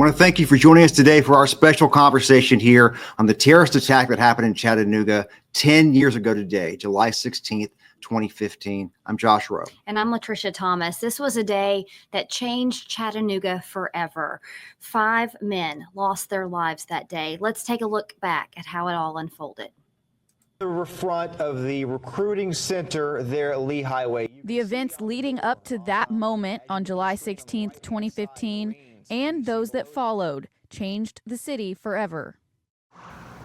want to thank you for joining us today for our special conversation here on the terrorist attack that happened in Chattanooga 10 years ago today, July 16th, 2015. I'm Josh Roe. And I'm Latricia Thomas. This was a day that changed Chattanooga forever. 5 men lost their lives that day. Let's take a look back at how it all unfolded. The front of the recruiting center there at Lee Highway. The events leading up to that moment on July 16th, 2015, and those that followed, changed the city forever.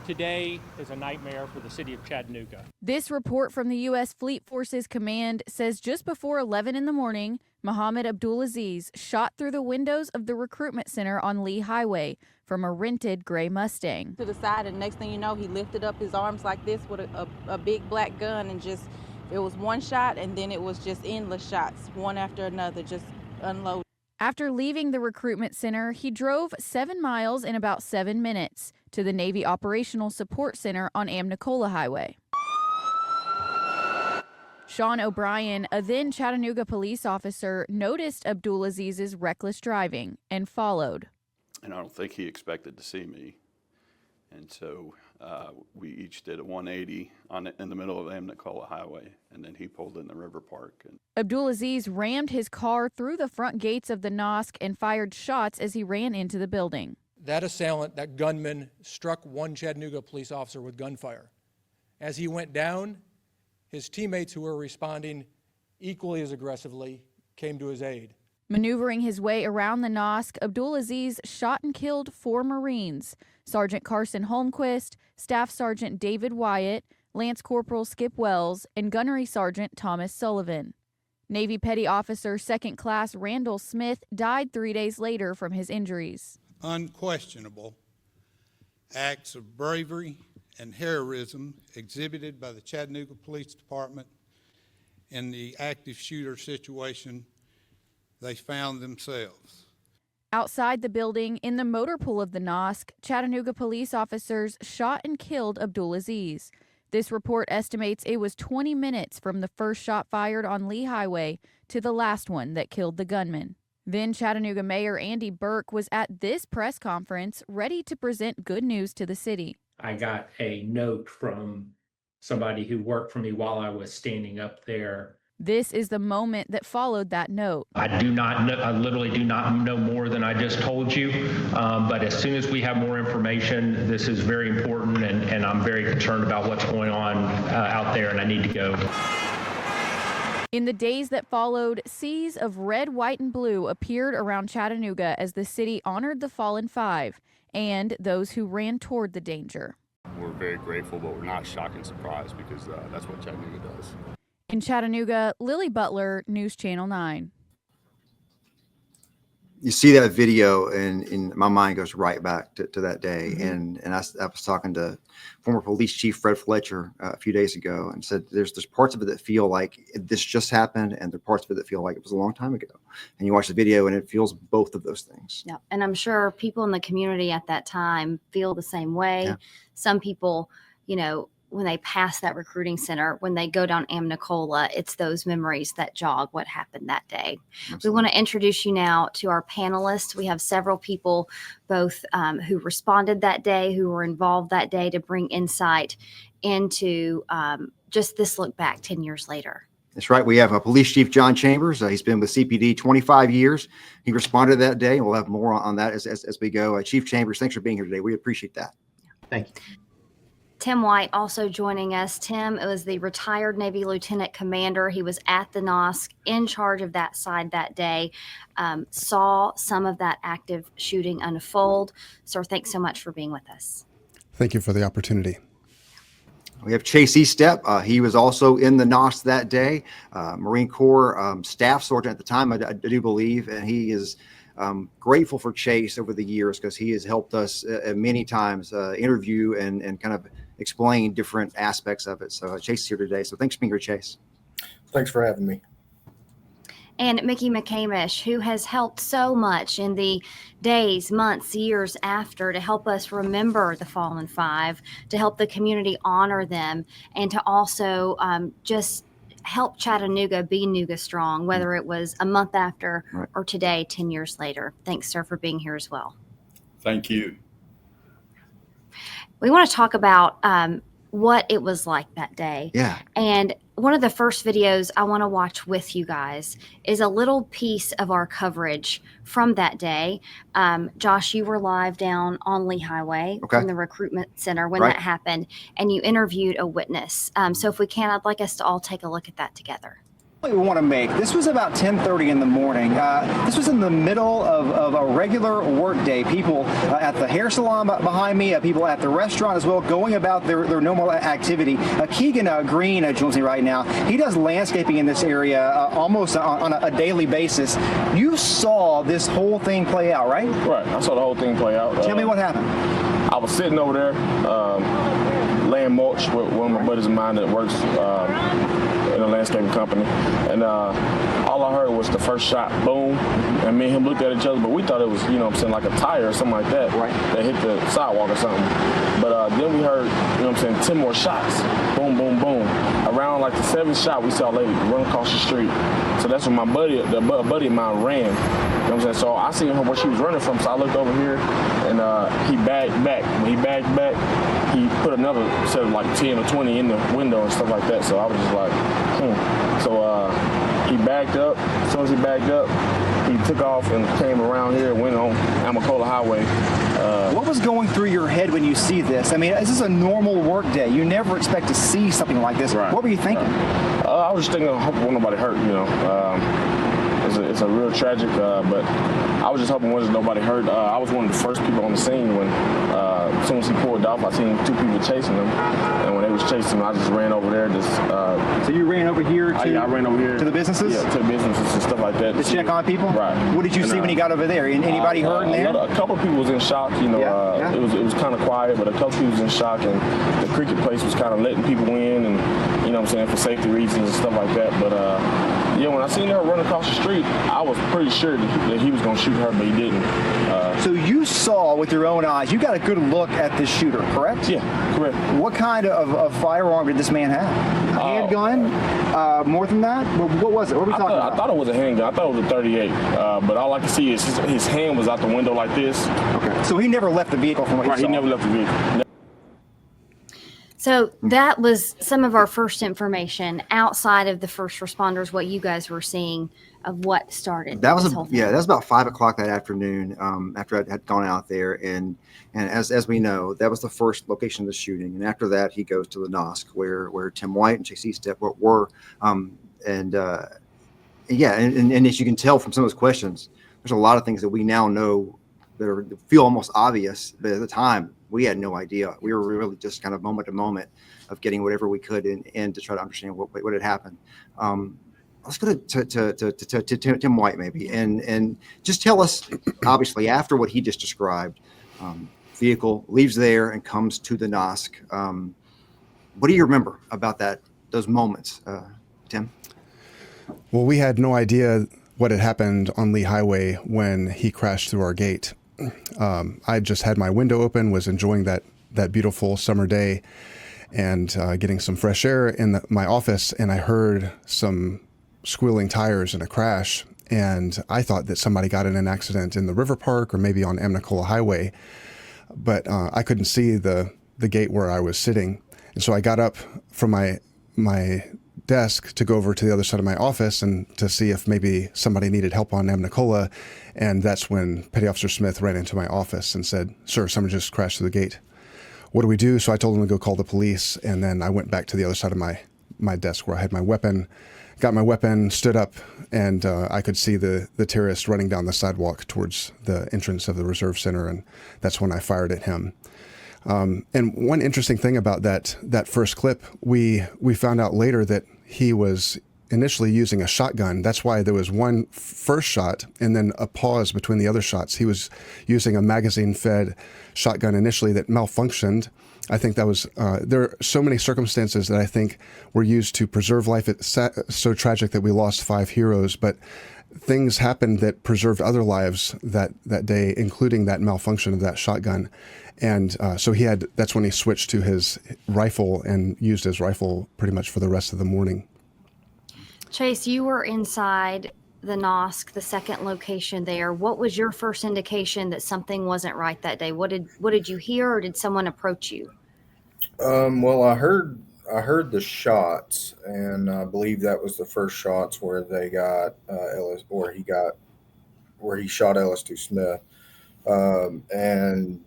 Today is a nightmare for the city of Chattanooga. This report from the U.S. Fleet Forces Command says just before 11 in the morning, Mohammed Abdulaziz shot through the windows of the recruitment center on Lee Highway from a rented gray Mustang. To the side, and next thing you know, he lifted up his arms like this with a big black gun, and just, it was one shot, and then it was just endless shots, one after another, just unloaded. After leaving the recruitment center, he drove 7 miles in about 7 minutes to the Navy Operational Support Center on Amnicola Highway. Sean O'Brien, a then Chattanooga police officer, noticed Abdulaziz's reckless driving and followed. And I don't think he expected to see me. And so we each did a 180 in the middle of Amnicola Highway, and then he pulled in the River Park. Abdulaziz rammed his car through the front gates of the mosque and fired shots as he ran into the building. That assailant, that gunman, struck one Chattanooga police officer with gunfire. As he went down, his teammates who were responding equally as aggressively came to his aid. Maneuvering his way around the mosque, Abdulaziz shot and killed 4 Marines: Sergeant Carson Holmquist, Staff Sergeant David Wyatt, Lance Corporal Skip Wells, and Gunnery Sergeant Thomas Sullivan. Navy Petty Officer 2nd Class Randall Smith died 3 days later from his injuries. Unquestionable acts of bravery and heroism exhibited by the Chattanooga Police Department in the active shooter situation they found themselves. Outside the building, in the motor pool of the mosque, Chattanooga police officers shot and killed Abdulaziz. This report estimates it was 20 minutes from the first shot fired on Lee Highway to the last one that killed the gunman. Then Chattanooga Mayor Andy Burke was at this press conference ready to present good news to the city. I got a note from somebody who worked for me while I was standing up there. This is the moment that followed that note. I literally do not know more than I just told you, but as soon as we have more information, this is very important, and I'm very concerned about what's going on out there, and I need to go. In the days that followed, seas of red, white, and blue appeared around Chattanooga as the city honored the fallen 5 and those who ran toward the danger. We're very grateful, but we're not shocked and surprised because that's what Chattanooga does. In Chattanooga, Lily Butler, News Channel 9. You see that video, and my mind goes right back to that day. Mm-hmm. And I was talking to former police chief Fred Fletcher a few days ago and said there's parts of it that feel like this just happened, and there are parts of it that feel like it was a long time ago. And you watch the video, and it feels both of those things. Yeah, and I'm sure people in the community at that time feel the same way. Yeah. Some people, when they pass that recruiting center, when they go down Amnicola, it's those memories that jog what happened that day. Absolutely. We want to introduce you now to our panelists. We have several people, both who responded that day, who were involved that day, to bring insight into just this look back 10 years later. That's right. We have Police Chief John Chambers. He's been with CPD 25 years. He responded that day, and we'll have more on that as we go. Chief Chambers, thanks for being here today. We appreciate that. Thank you. Tim White also joining us. Tim was the retired Navy Lieutenant Commander. He was at the NOSC, in charge of that side that day, saw some of that active shooting unfold. Sir, thanks so much for being with us. Thank you for the opportunity. We have Chase Eastep. He was also in the NOSC that day, Marine Corps Staff Sergeant at the time, I do believe, and he is grateful for Chase over the years because he has helped us many times interview and kind of explain different aspects of it. So Chase is here today. So thanks for being here, Chase. Thanks for having me. And Mickey McCamish, who has helped so much in the days, months, years after to help us remember the fallen 5, to help the community honor them, and to also just help Chattanooga be Nooga strong, whether it was a month after or today, 10 years later. Thanks, sir, for being here as well. Thank you. We want to talk about what it was like that day. Yeah. And one of the first videos I want to watch with you guys is a little piece of our coverage from that day. Josh, you were live down on Lee Highway from the recruitment center when that happened, and you interviewed a witness. So if we can, I'd like us to all take a look at that together. We want to make this was about 10:30 in the morning. This was in the middle of a regular work day. People at the hair salon behind me, people at the restaurant as well, going about their normal activity. Keegan Green joins me right now. He does landscaping in this area almost on a daily basis. You saw this whole thing play out, right? Right. I saw the whole thing play out. Tell me what happened. I was sitting over there laying mulch with one of my buddies of mine that works in a landscaping company, and all I heard was the first shot, boom, and me and him looked at each other, but we thought it was, you know what I'm saying, like a tire or something like that, that hit the sidewalk or something. But then we heard, you know what I'm saying, 10 more shots, boom, boom, boom. Around like the 7th shot, we saw a lady run across the street. So that's when my buddy, a buddy of mine ran. You know what I'm saying? So I seen her where she was running from, so I looked over here, and he backed back. When he backed back, he put another set of like 10 or 20 in the window and stuff like that. So I was just like, So he backed up. As soon as he backed up, he took off and came around here and went on Amacola Highway. What was going through your head when you see this? I mean, this is a normal work day. You never expect to see something like this. What were you thinking? I was just thinking, I hope nobody hurt, you know. It's a real tragic, but I was just hoping wasn't nobody hurt. I was one of the first people on the scene when, as soon as he pulled off, I seen 2 people chasing him, and when they was chasing him, I just ran over there. So you ran over here to? I ran over here to the businesses. Yeah, to the businesses and stuff like that. To check on people. Right. What did you see when you got over there? Anybody hurt in there? A couple of people was in shock. You know, it was kind of quiet, but a couple of people was in shock, and the cricket place was kind of letting people in, and you know what I'm saying, for safety reasons and stuff like that. But yeah, when I seen her run across the street, I was pretty sure that he was going to shoot her, but he didn't. So you saw with your own eyes, you got a good look at this shooter, correct? Yeah, correct. What kind of firearm did this man have? A handgun? More than that? What was it? What were we talking about? I thought it was a handgun. I thought it was a 38. But all I could see is his hand was out the window like this. Okay. So he never left the vehicle from what you saw? Right, he never left the vehicle. So that was some of our first information outside of the first responders, what you guys were seeing of what started. That was that was about 5 o'clock that afternoon. After I had gone out there, and as we know, that was the first location of the shooting. And after that, he goes to the NOSC where Tim White and Chase Eastep were. And as you can tell from some of those questions, there's a lot of things that we now know that feel almost obvious, but at the time we had no idea. We were really just kind of moment to moment of getting whatever we could in to try to understand what had happened. Let's go to Tim White maybe, and just tell us, obviously after what he just described, vehicle leaves there and comes to the NOSC. What do you remember about those moments, Tim? Well, we had no idea what had happened on Lee Highway when he crashed through our gate. I just had my window open, was enjoying that beautiful summer day and getting some fresh air in my office, and I heard some squealing tires and a crash, and I thought that somebody got in an accident in the River Park or maybe on Amnicola Highway, but I couldn't see the gate where I was sitting, and so I got up from my desk to go over to the other side of my office and to see if maybe somebody needed help on Amnicola. And that's when Petty Officer Smith ran into my office and said, "Sir, someone just crashed through the gate. What do we do?" So I told him to go call the police. And then I went back to the other side of my desk where I had my weapon, got my weapon, stood up, and I could see the terrorist running down the sidewalk towards the entrance of the Reserve Center. And that's when I fired at him. And one interesting thing about that first clip, we found out later that he was initially using a shotgun. That's why there was one first shot and then a pause between the other shots. He was using a magazine-fed shotgun initially that malfunctioned. I think that was, there are so many circumstances that I think were used to preserve life. It's so tragic that we lost 5 heroes, but things happened that preserved other lives that day, including that malfunction of that shotgun. And so that's when he switched to his rifle and used his rifle pretty much for the rest of the morning. Chase, you were inside the NOSC, the second location there, what was your first indication that something wasn't right that day? What did you hear, or did someone approach you? Well, I heard the shots, and I believe that was the first shots where they got Ellis, where he shot Ellis Smith, and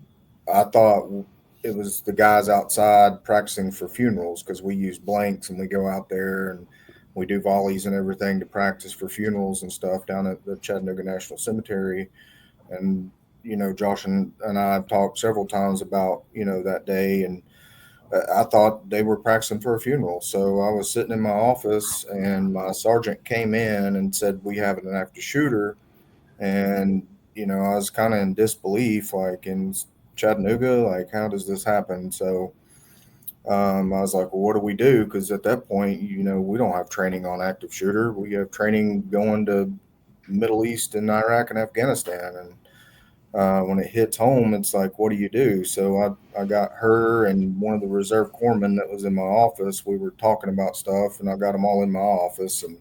I thought it was the guys outside practicing for funerals, because we use blanks and we go out there and we do volleys and everything to practice for funerals and stuff down at the Chattanooga National Cemetery. And Josh and I have talked several times about that day, and I thought they were practicing for a funeral. So I was sitting in my office, and my sergeant came in and said, "We have an active shooter." And I was kind of in disbelief, like, in Chattanooga, like, how does this happen? So I was like, well, what do we do? Because at that point, we don't have training on active shooter. We have training going to Middle East and Iraq and Afghanistan. And when it hits home, it's like, what do you do? So I got her and one of the reserve corpsmen that was in my office. We were talking about stuff, and I got them all in my office and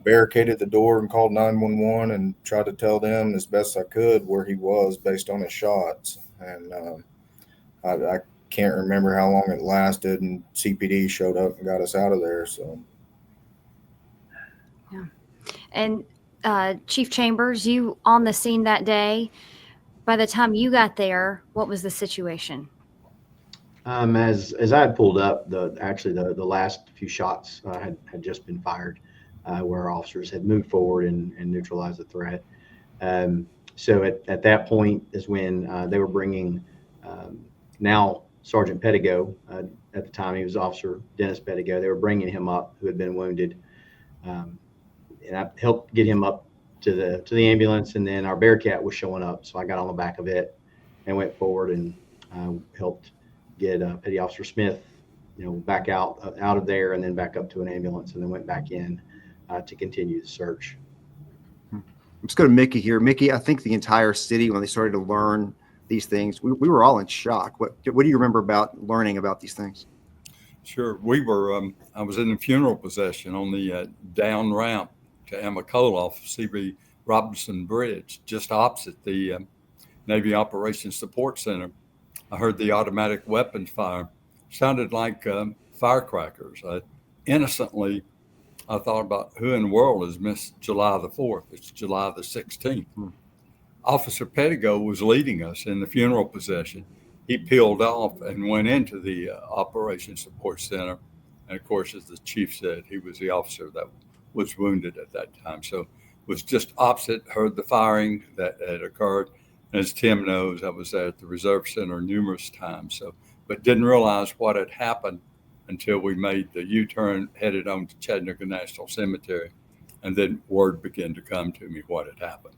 barricaded the door and called 911 and tried to tell them as best I could where he was based on his shots. And I can't remember how long it lasted, and CPD showed up and got us out of there. So, yeah. And Chief Chambers, you on the scene that day. By the time you got there, what was the situation? As I had pulled up, the last few shots had just been fired, where our officers had moved forward and neutralized the threat. So at that point is when they were bringing now Sergeant Pettigo. At the time, he was Officer Dennis Pettigo. They were bringing him up, who had been wounded, and I helped get him up to the ambulance. And then our Bearcat was showing up, so I got on the back of it and went forward and helped get Petty Officer Smith, back out of there, and then back up to an ambulance, and then went back in to continue the search. Let's go to Mickey here. Mickey, I think the entire city, when they started to learn these things, we were all in shock. What do you remember about learning about these things? Sure. We were, I was in the funeral procession on the down ramp to Amacola off CB Robinson Bridge, just opposite the Navy Operations Support Center. I heard the automatic weapons fire. Sounded like firecrackers. Innocently, I thought about who in the world has missed July the 4th. It's July the 16th. Officer Pettigo was leading us in the funeral procession. He peeled off and went into the Operations Support Center. And of course, as the chief said, he was the officer that was wounded at that time. So was just opposite, heard the firing that had occurred. And as Tim knows, I was there at the Reserve Center numerous times. So, but didn't realize what had happened until we made the U-turn, headed on to Chattanooga National Cemetery. And then word began to come to me what had happened.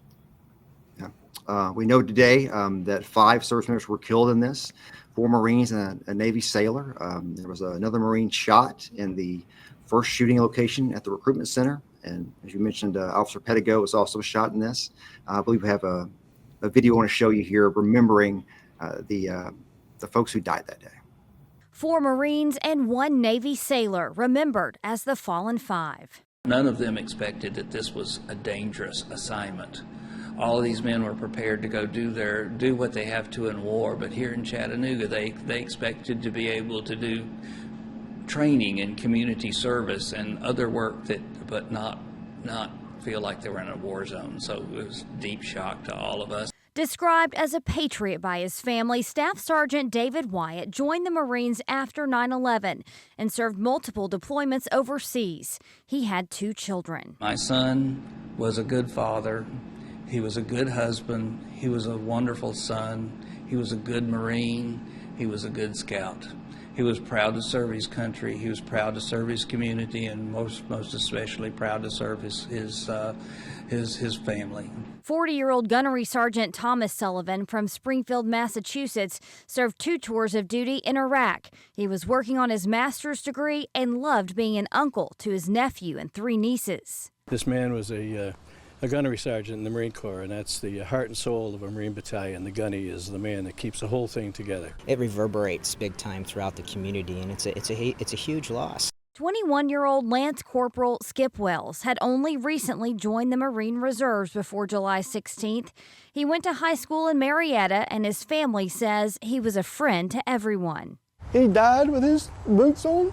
Yeah. We know today that 5 service members were killed in this, 4 Marines and a Navy sailor. There was another Marine shot in the first shooting location at the recruitment center. And as you mentioned, Officer Pettigo was also shot in this. I believe we have a video I want to show you here remembering the folks who died that day. 4 Marines and 1 Navy sailor remembered as the fallen 5. None of them expected that this was a dangerous assignment. All of these men were prepared to go do what they have to in war, but here in Chattanooga, they expected to be able to do training and community service and other work but not feel like they were in a war zone. So it was deep shock to all of us. Described as a patriot by his family, Staff Sergeant David Wyatt joined the Marines after 9/11 and served multiple deployments overseas. He had 2 children. My son was a good father. He was a good husband. He was a wonderful son. He was a good Marine. He was a good scout. He was proud to serve his country. He was proud to serve his community, and most especially proud to serve his family. 40-year-old Gunnery Sergeant Thomas Sullivan from Springfield, Massachusetts, served 2 tours of duty in Iraq. He was working on his master's degree and loved being an uncle to his nephew and 3 nieces. This man was a gunnery sergeant in the Marine Corps, and that's the heart and soul of a Marine battalion. The gunny is the man that keeps the whole thing together. It reverberates big time throughout the community, and it's a huge loss. 21-year-old Lance Corporal Skip Wells had only recently joined the Marine Reserves before July 16th. He went to high school in Marietta, and his family says he was a friend to everyone. He died with his boots on,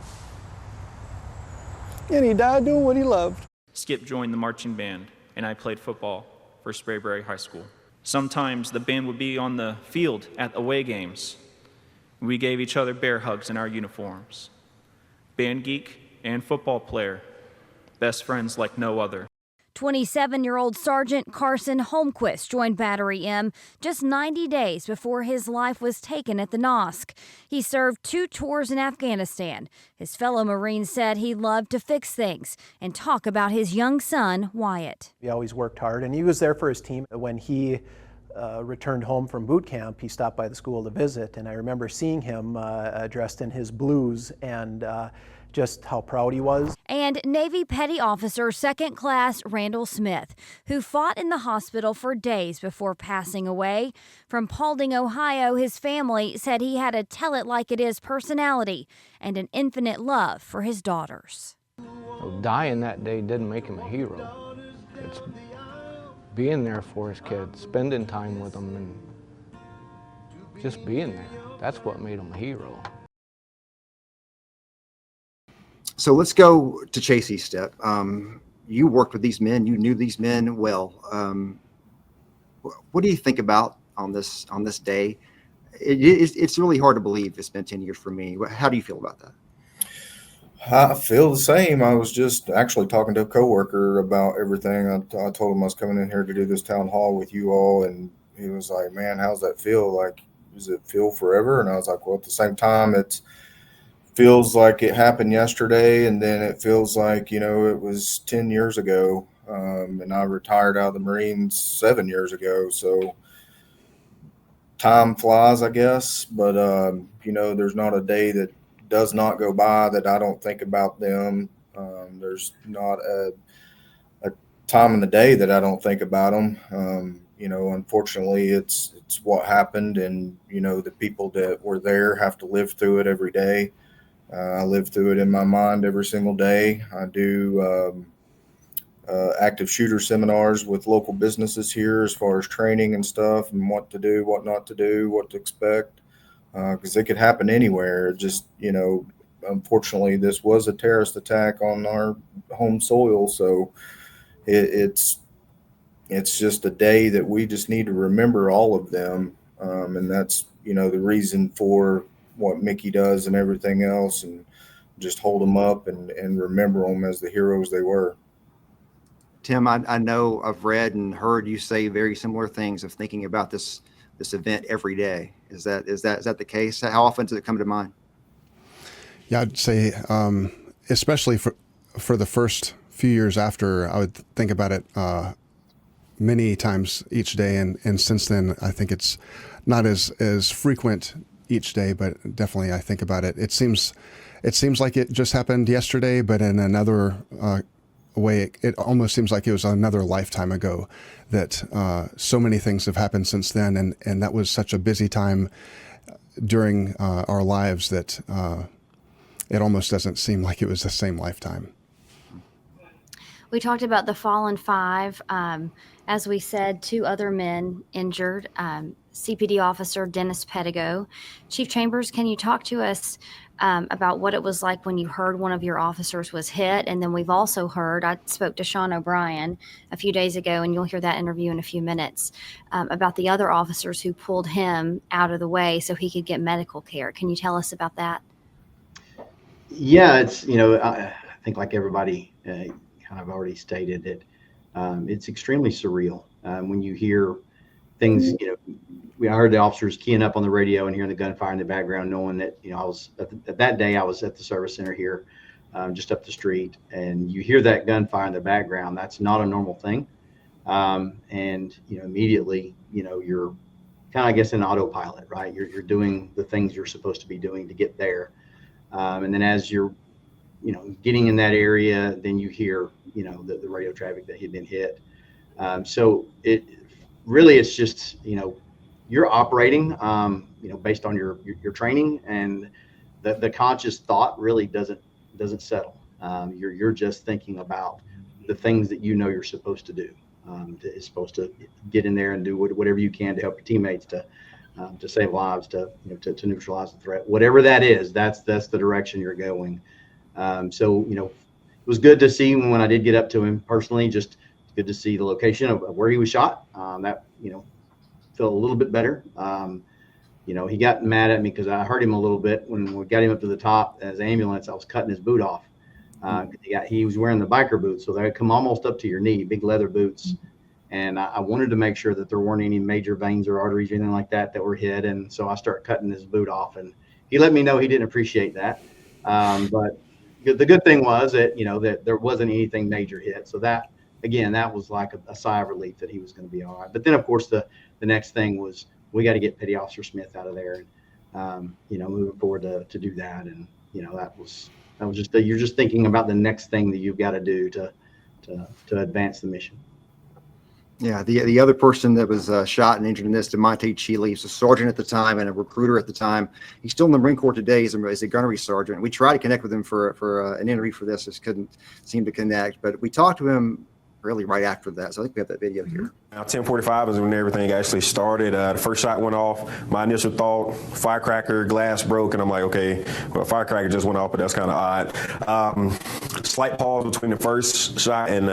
and he died doing what he loved. Skip joined the marching band, and I played football for Sprayberry High School. Sometimes the band would be on the field at away games. We gave each other bear hugs in our uniforms. Band geek and football player, best friends like no other. 27-year-old Sergeant Carson Holmquist joined Battery M just 90 days before his life was taken at the NOSC. He served 2 tours in Afghanistan. His fellow Marine said he loved to fix things and talk about his young son, Wyatt. He always worked hard, and he was there for his team. When he returned home from boot camp, he stopped by the school to visit, and I remember seeing him dressed in his blues and just how proud he was. And Navy Petty Officer 2nd Class Randall Smith, who fought in the hospital for days before passing away. From Paulding, Ohio, his family said he had a tell-it-like-it-is personality and an infinite love for his daughters. Dying that day didn't make him a hero. It's being there for his kids, spending time with them, and just being there. That's what made him a hero. So let's go to Chase Estep. You worked with these men. You knew these men well. What do you think about on this day? It's really hard to believe it's been 10 years for me. How do you feel about that? I feel the same. I was just actually talking to a coworker about everything. I told him I was coming in here to do this town hall with you all, and he was like, "Man, how's that feel? Like, does it feel forever?" And I was like, "Well, at the same time, it feels like it happened yesterday, and then it feels like, you know, it was 10 years ago." And I retired out of the Marines 7 years ago, so time flies, I guess. But you know, there's not a day that does not go by that I don't think about them. There's not a time in the day that I don't think about them. You know, unfortunately, it's what happened, and you know, the people that were there have to live through it every day. I live through it in my mind every single day. I do active shooter seminars with local businesses here as far as training and stuff, and what to do, what not to do, what to expect. Because it could happen anywhere. Just, you know, unfortunately, this was a terrorist attack on our home soil. So it's just a day that we just need to remember all of them. And that's, you know, the reason for what Mickey does and everything else, and just hold them up and remember them as the heroes they were. Tim, I know I've read and heard you say very similar things of thinking about this event every day. Is that the case? How often does it come to mind? Yeah, I'd say, especially for the first few years after, I would think about it many times each day, and since then, I think it's not as frequent each day, but definitely I think about it. It seems like it just happened yesterday, but in another way, it almost seems like it was another lifetime ago that so many things have happened since then, and that was such a busy time during our lives that it almost doesn't seem like it was the same lifetime. We talked about the fallen 5. As we said, 2 other men injured. CPD officer Dennis Pettigo. Chief Chambers, can you talk to us about what it was like when you heard one of your officers was hit? And then we've also heard, I spoke to Sean O'Brien a few days ago, and you'll hear that interview in a few minutes, about the other officers who pulled him out of the way so he could get medical care. Can you tell us about that? Yeah, it's, you know, I think like everybody kind of already stated it, it's extremely surreal when you hear things. You know, I heard the officers keying up on the radio and hearing the gunfire in the background, knowing that, you know, I was at that day I was at the service center here, just up the street, and you hear that gunfire in the background. That's not a normal thing, and you know, immediately, you know, you're kind of, I guess, in autopilot, right? You're doing the things you're supposed to be doing to get there, and then as you're, you know, getting in that area, then you hear, you know, the radio traffic that he'd been hit. So it's just, you know, you're operating, you know, based on your training, and the conscious thought really doesn't settle. You're just thinking about the things that you know you're supposed to do. Is supposed to get in there and do whatever you can to help your teammates to save lives, to neutralize the threat. Whatever that is, that's the direction you're going. So it was good to see when I did get up to him personally. Just good to see the location of where he was shot. That felt a little bit better. He got mad at me because I hurt him a little bit when we got him up to the top as ambulance. I was cutting his boot off. He was wearing the biker boots, so they come almost up to your knee, big leather boots. And I wanted to make sure that there weren't any major veins or arteries or anything like that were hit. And so I started cutting his boot off, and he let me know he didn't appreciate that. But the good thing was that, that there wasn't anything major hit. So that was like a sigh of relief that he was going to be all right. But then, of course, the next thing was we got to get Petty Officer Smith out of there, and, moving forward to do that. And, that was just you're just thinking about the next thing that you've got to do to advance the mission. Yeah, the other person that was shot and injured in this, DeMonte Cheeley, was a sergeant at the time and a recruiter at the time. He's still in the Marine Corps today. He's a gunnery sergeant. We tried to connect with him for an interview for this. Just couldn't seem to connect. But we talked to him really right after that. So I think we have that video here. Now, 10:45 is when everything actually started. The first shot went off. My initial thought, firecracker, glass broke, and I'm like, okay, well, firecracker just went off, but that's kind of odd. Slight pause between the first shot and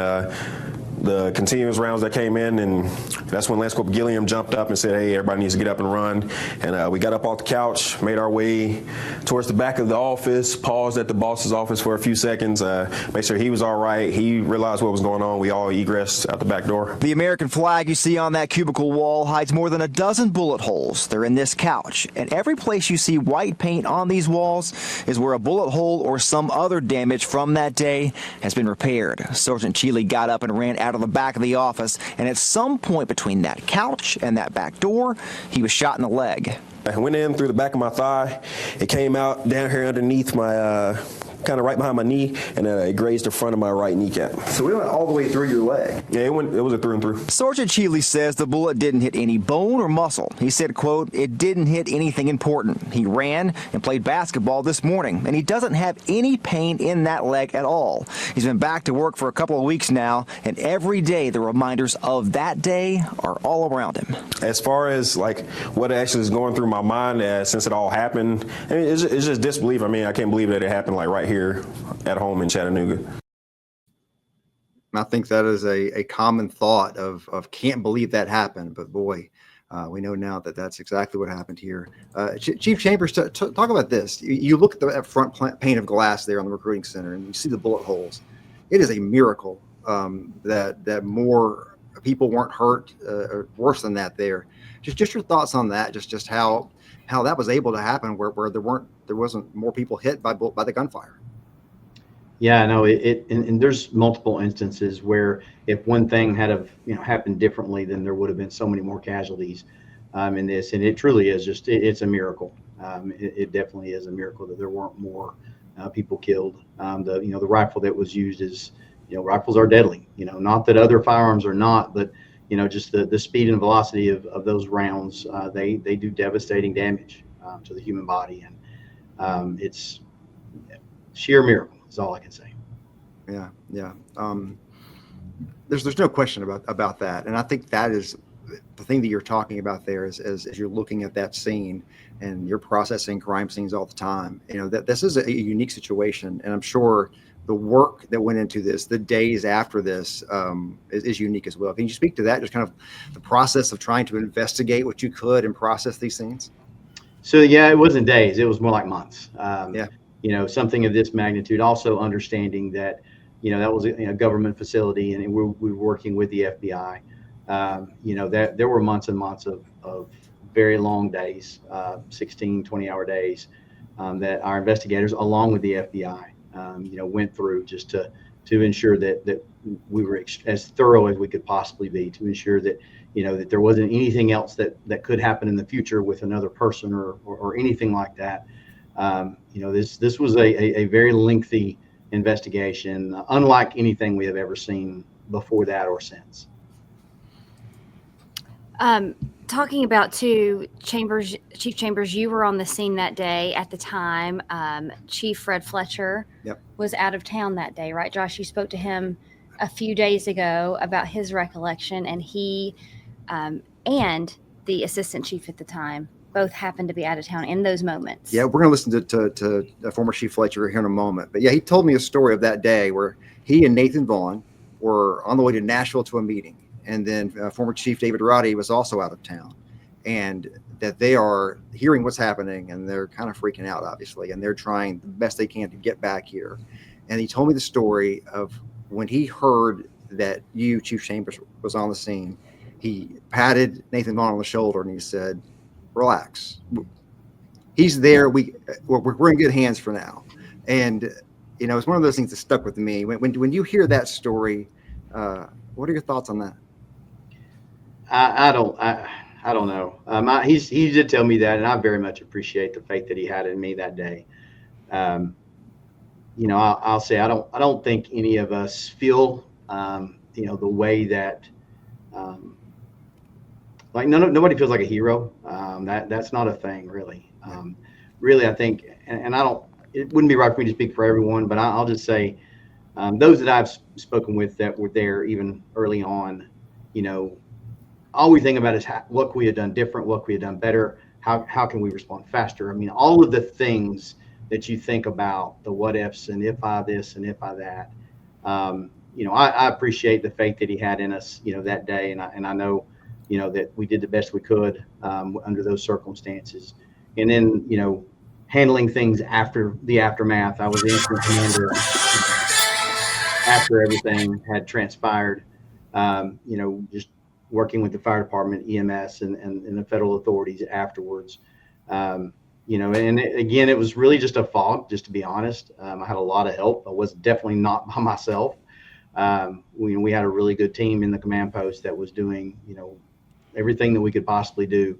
the continuous rounds that came in, and that's when Lance Corporal Gilliam jumped up and said, hey, everybody needs to get up and run. And we got up off the couch, made our way towards the back of the office, paused at the boss's office for a few seconds, made sure he was all right. He realized what was going on. We all egressed out the back door. The American flag you see on that cubicle wall hides more than a dozen bullet holes. They're in this couch, and every place you see white paint on these walls is where a bullet hole or some other damage from that day has been repaired. Sergeant Cheeley got up and ran out of the back of the office, and at some point between that couch and that back door, he was shot in the leg. I went in through the back of my thigh. It came out down here underneath my, kind of right behind my knee, and it grazed the front of my right kneecap. So we went all the way through your leg? Yeah, it was a through and through. Sergeant Cheeley says the bullet didn't hit any bone or muscle. He said, quote, it didn't hit anything important. He ran and played basketball this morning, and he doesn't have any pain in that leg at all. He's been back to work for a couple of weeks now, and every day the reminders of that day are all around him. As far as like what actually is going through my mind since it all happened, I mean, it's just disbelief. I mean, I can't believe that it happened like right here at home in Chattanooga. I think that is a common thought of can't believe that happened, but boy, we know now that that's exactly what happened here. Chief Chambers, talk about this. You look at that front pane of glass there on the recruiting center, and you see the bullet holes. It is a miracle that more people weren't hurt or worse than that there. Just your thoughts on that. Just how that was able to happen, where there wasn't more people hit by the gunfire. Yeah, no, and there's multiple instances where if one thing had happened differently, then there would have been so many more casualties in this, and it truly is it's a miracle. It definitely is a miracle that there weren't more people killed. The rifle that was used is, rifles are deadly. Not that other firearms are not, but just the speed and velocity of those rounds, they do devastating damage to the human body, and it's sheer miracle. Is all I can say. Yeah. There's no question about that, and I think that is the thing that you're talking about there. As you're looking at that scene, and you're processing crime scenes all the time. That this is a unique situation, and I'm sure the work that went into this, the days after this, is unique as well. Can you speak to that? Just kind of the process of trying to investigate what you could and process these scenes. So yeah, it wasn't days; it was more like months. Yeah. Something of this magnitude, also understanding that, that was a government facility, and we were working with the FBI. That there were months and months of very long days, 16, 20-hour days, that our investigators, along with the FBI, went through just to ensure that we were as thorough as we could possibly be, to ensure that, that there wasn't anything else that could happen in the future with another person or anything like that. This was a very lengthy investigation, unlike anything we have ever seen before that or since. talking about Chief Chambers, you were on the scene that day at the time. Chief Fred Fletcher was out of town that day, right, Josh? You spoke to him a few days ago about his recollection, and he and the assistant chief at the time both happened to be out of town in those moments. Yeah, we're going to listen to former Chief Fletcher here in a moment. But yeah, he told me a story of that day where he and Nathan Vaughn were on the way to Nashville to a meeting. And then former Chief David Roddy was also out of town, and that they are hearing what's happening, and they're kind of freaking out, obviously, and they're trying the best they can to get back here. And he told me the story of when he heard that Chief Chambers, was on the scene. He patted Nathan Vaughn on the shoulder and he said, "Relax. He's there. We're in good hands for now." And it's one of those things that stuck with me. When you hear that story, what are your thoughts on that? I don't know. He did tell me that, and I very much appreciate the faith that he had in me that day. I'll say I don't think any of us feel the way that nobody feels like a hero. That's not a thing, really. Really, I think, and it wouldn't be right for me to speak for everyone, but I'll just say those that I've spoken with that were there even early on, all we think about is what we have done different, what we have done better, how can we respond faster? I mean, all of the things that you think about, the what ifs and if I this and if I that. I appreciate the faith that he had in us, that day, and I know, that we did the best we could under those circumstances. And then, handling things after the aftermath. I was the incident commander after everything had transpired. Just working with the fire department, EMS, and the federal authorities afterwards. And again, it was really just a fog, just to be honest. I had a lot of help. I was definitely not by myself. We had a really good team in the command post that was doing, everything that we could possibly do,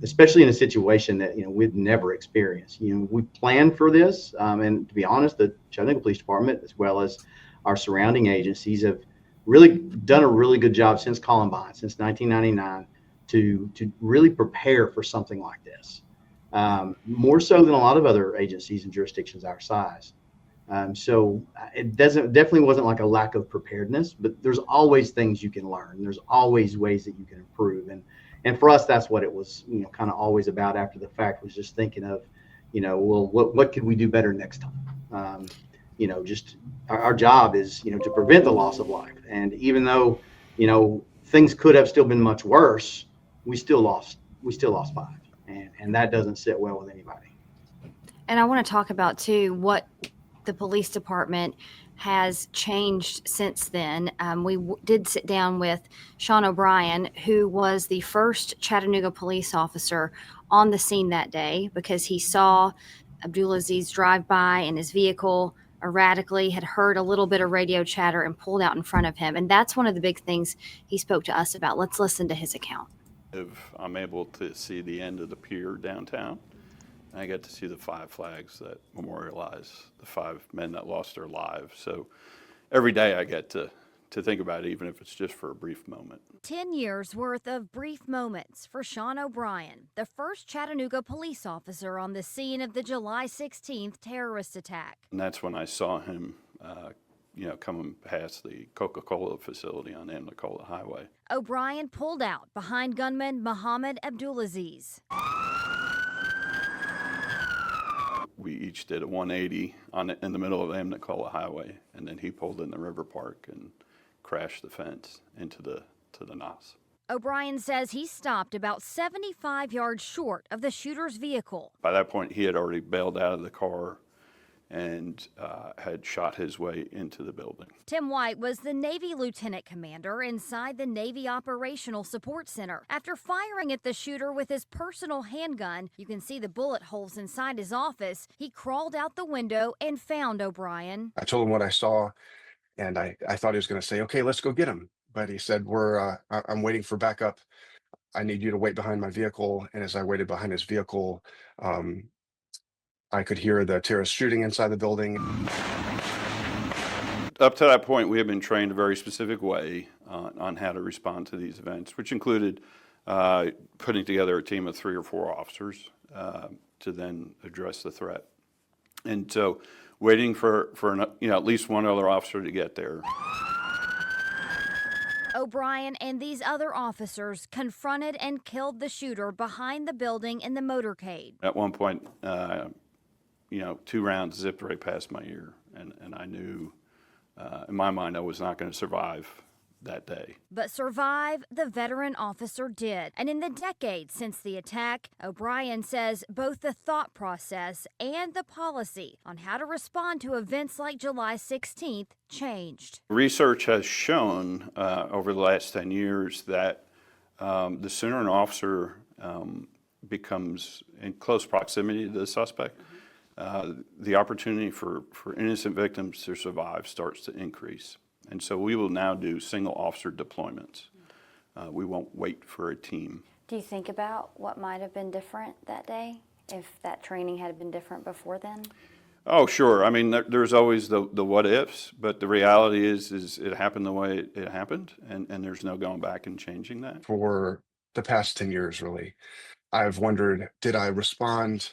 especially in a situation that, we've never experienced. We planned for this. And to be honest, the Chattanooga Police Department, as well as our surrounding agencies, have really done a really good job since Columbine, since 1999, to really prepare for something like this, more so than a lot of other agencies and jurisdictions our size. So it definitely wasn't like a lack of preparedness, but there's always things you can learn. There's always ways that you can improve. And for us, that's what it was, kind of always about after the fact, was just thinking of, well, what could we do better next time? Just our job is, to prevent the loss of life. And even though, things could have still been much worse, we still lost 5. And that doesn't sit well with anybody. And I want to talk about too, what the police department has changed since then. We did sit down with Sean O'Brien, who was the first Chattanooga police officer on the scene that day, because he saw Abdulaziz drive by in his vehicle erratically, had heard a little bit of radio chatter, and pulled out in front of him. And that's one of the big things he spoke to us about. Let's listen to his account. If I'm able to see the end of the pier downtown, I get to see the 5 flags that memorialize the 5 men that lost their lives. So every day I get to think about it, even if it's just for a brief moment. 10 years worth of brief moments for Sean O'Brien, the first Chattanooga police officer on the scene of the July 16th terrorist attack. And that's when I saw him, coming past the Coca-Cola facility on Amnicola Highway. O'Brien pulled out behind gunman Mohammed Abdulaziz. We each did a 180 in the middle of Amnicola Highway, and then he pulled in the river park and crashed the fence into the NOS. O'Brien says he stopped about 75 yards short of the shooter's vehicle. By that point, he had already bailed out of the car and had shot his way into the building. Tim White was the Navy lieutenant commander inside the Navy Operational Support Center. After firing at the shooter with his personal handgun, you can see the bullet holes inside his office. He crawled out the window and found O'Brien. I told him what I saw, and I thought he was going to say, "Okay, let's go get him." But he said, I'm waiting for backup. I need you to wait behind my vehicle. And as I waited behind his vehicle, I could hear the terrorist shooting inside the building. Up to that point, we had been trained a very specific way on how to respond to these events, which included putting together a team of 3 or 4 officers to then address the threat. And so waiting for at least one other officer to get there. O'Brien and these other officers confronted and killed the shooter behind the building in the motorcade. At one point, 2 rounds zipped right past my ear, and I knew in my mind I was not going to survive that day. But survive the veteran officer did. And in the decades since the attack, O'Brien says both the thought process and the policy on how to respond to events like July 16th changed. Research has shown over the last 10 years that the sooner an officer becomes in close proximity to the suspect, the opportunity for innocent victims to survive starts to increase. And so we will now do single officer deployments. We won't wait for a team. Do you think about what might have been different that day if that training had been different before then? Oh, sure. I mean, there's always the what ifs, but the reality is it happened the way it happened, and there's no going back and changing that. For the past 10 years, really, I've wondered, did I respond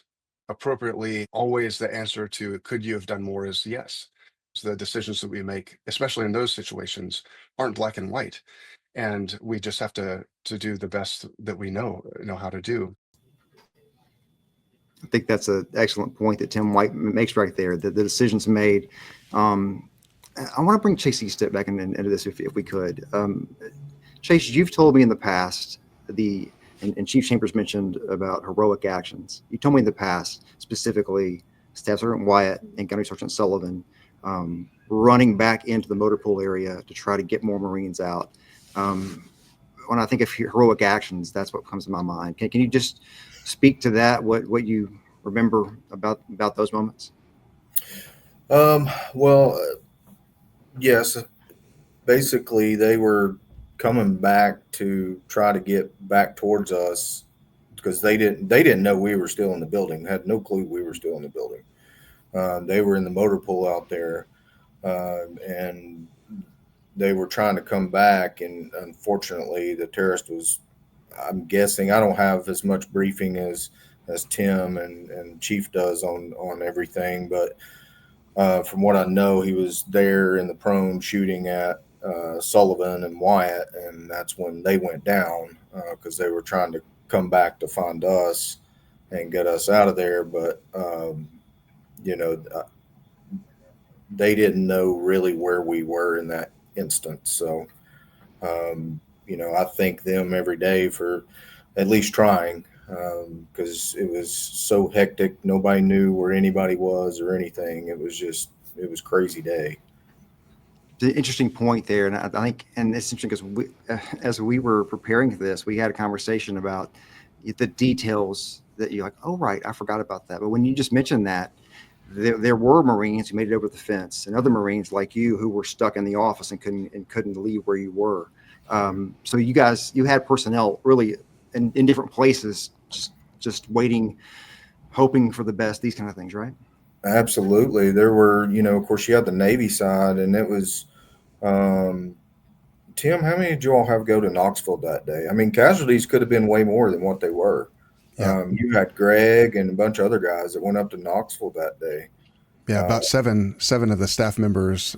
appropriately? Always the answer to could you have done more is yes. The decisions that we make, especially in those situations, aren't black and white, and we just have to do the best that we know how to do. I think that's an excellent point that Tim White makes right there, that the decisions made. I want to bring Chase step back into this if we could. Chase, you've told me in the past, and Chief Chambers mentioned about heroic actions. You told me in the past, specifically, Staff Sergeant Wyatt and Gunnery Sergeant Sullivan running back into the motor pool area to try to get more Marines out. When I think of heroic actions, that's what comes to my mind. Can you just speak to that? What you remember about those moments? Yes. Basically, they were coming back to try to get back towards us because they didn't know we were still in the building. They had no clue we were still in the building. They were in the motor pool out there, and they were trying to come back. And unfortunately, the terrorist was, I'm guessing, I don't have as much briefing as Tim and Chief does on everything, but from what I know, he was there in the prone shooting at Sullivan and Wyatt, and that's when they went down because they were trying to come back to find us and get us out of there. But they didn't know really where we were in that instance. So, I thank them every day for at least trying, because it was so hectic. Nobody knew where anybody was or anything. It was crazy day. The interesting point there, and I think, and it's interesting because as we were preparing for this, we had a conversation about the details that you're like, oh, right, I forgot about that. But when you just mentioned that, there were Marines who made it over the fence, and other Marines like you who were stuck in the office and couldn't leave where you were. So you had personnel really in different places, just waiting, hoping for the best, these kind of things, right? Absolutely. There were, of course, you had the Navy side, and it was, Tim, how many did you all have go to Knoxville that day? I mean, casualties could have been way more than what they were. Yeah. You had Greg and a bunch of other guys that went up to Knoxville that day. Yeah, about seven of the staff members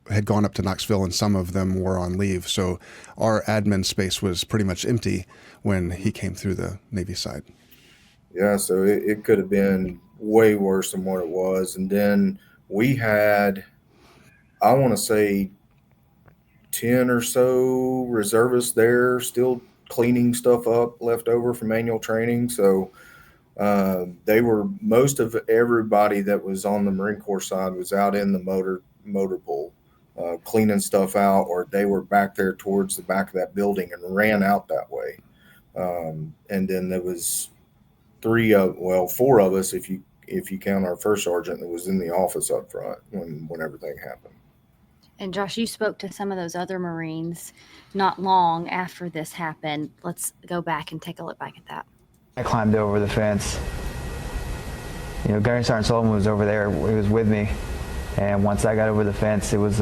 had gone up to Knoxville, and some of them were on leave. So our admin space was pretty much empty when he came through the Navy side. Yeah, so it could have been way worse than what it was. And then we had, I want to say, 10 or so reservists there still cleaning stuff up left over from annual training. So most of everybody that was on the Marine Corps side was out in the motor pool cleaning stuff out, or they were back there towards the back of that building and ran out that way. And then there was 4 of us, if you count our first sergeant, that was in the office up front when everything happened. And Josh, you spoke to some of those other Marines not long after this happened. Let's go back and take a look back at that. I climbed over the fence. Gunnery Sergeant Sullivan was over there. He was with me. And once I got over the fence, it was,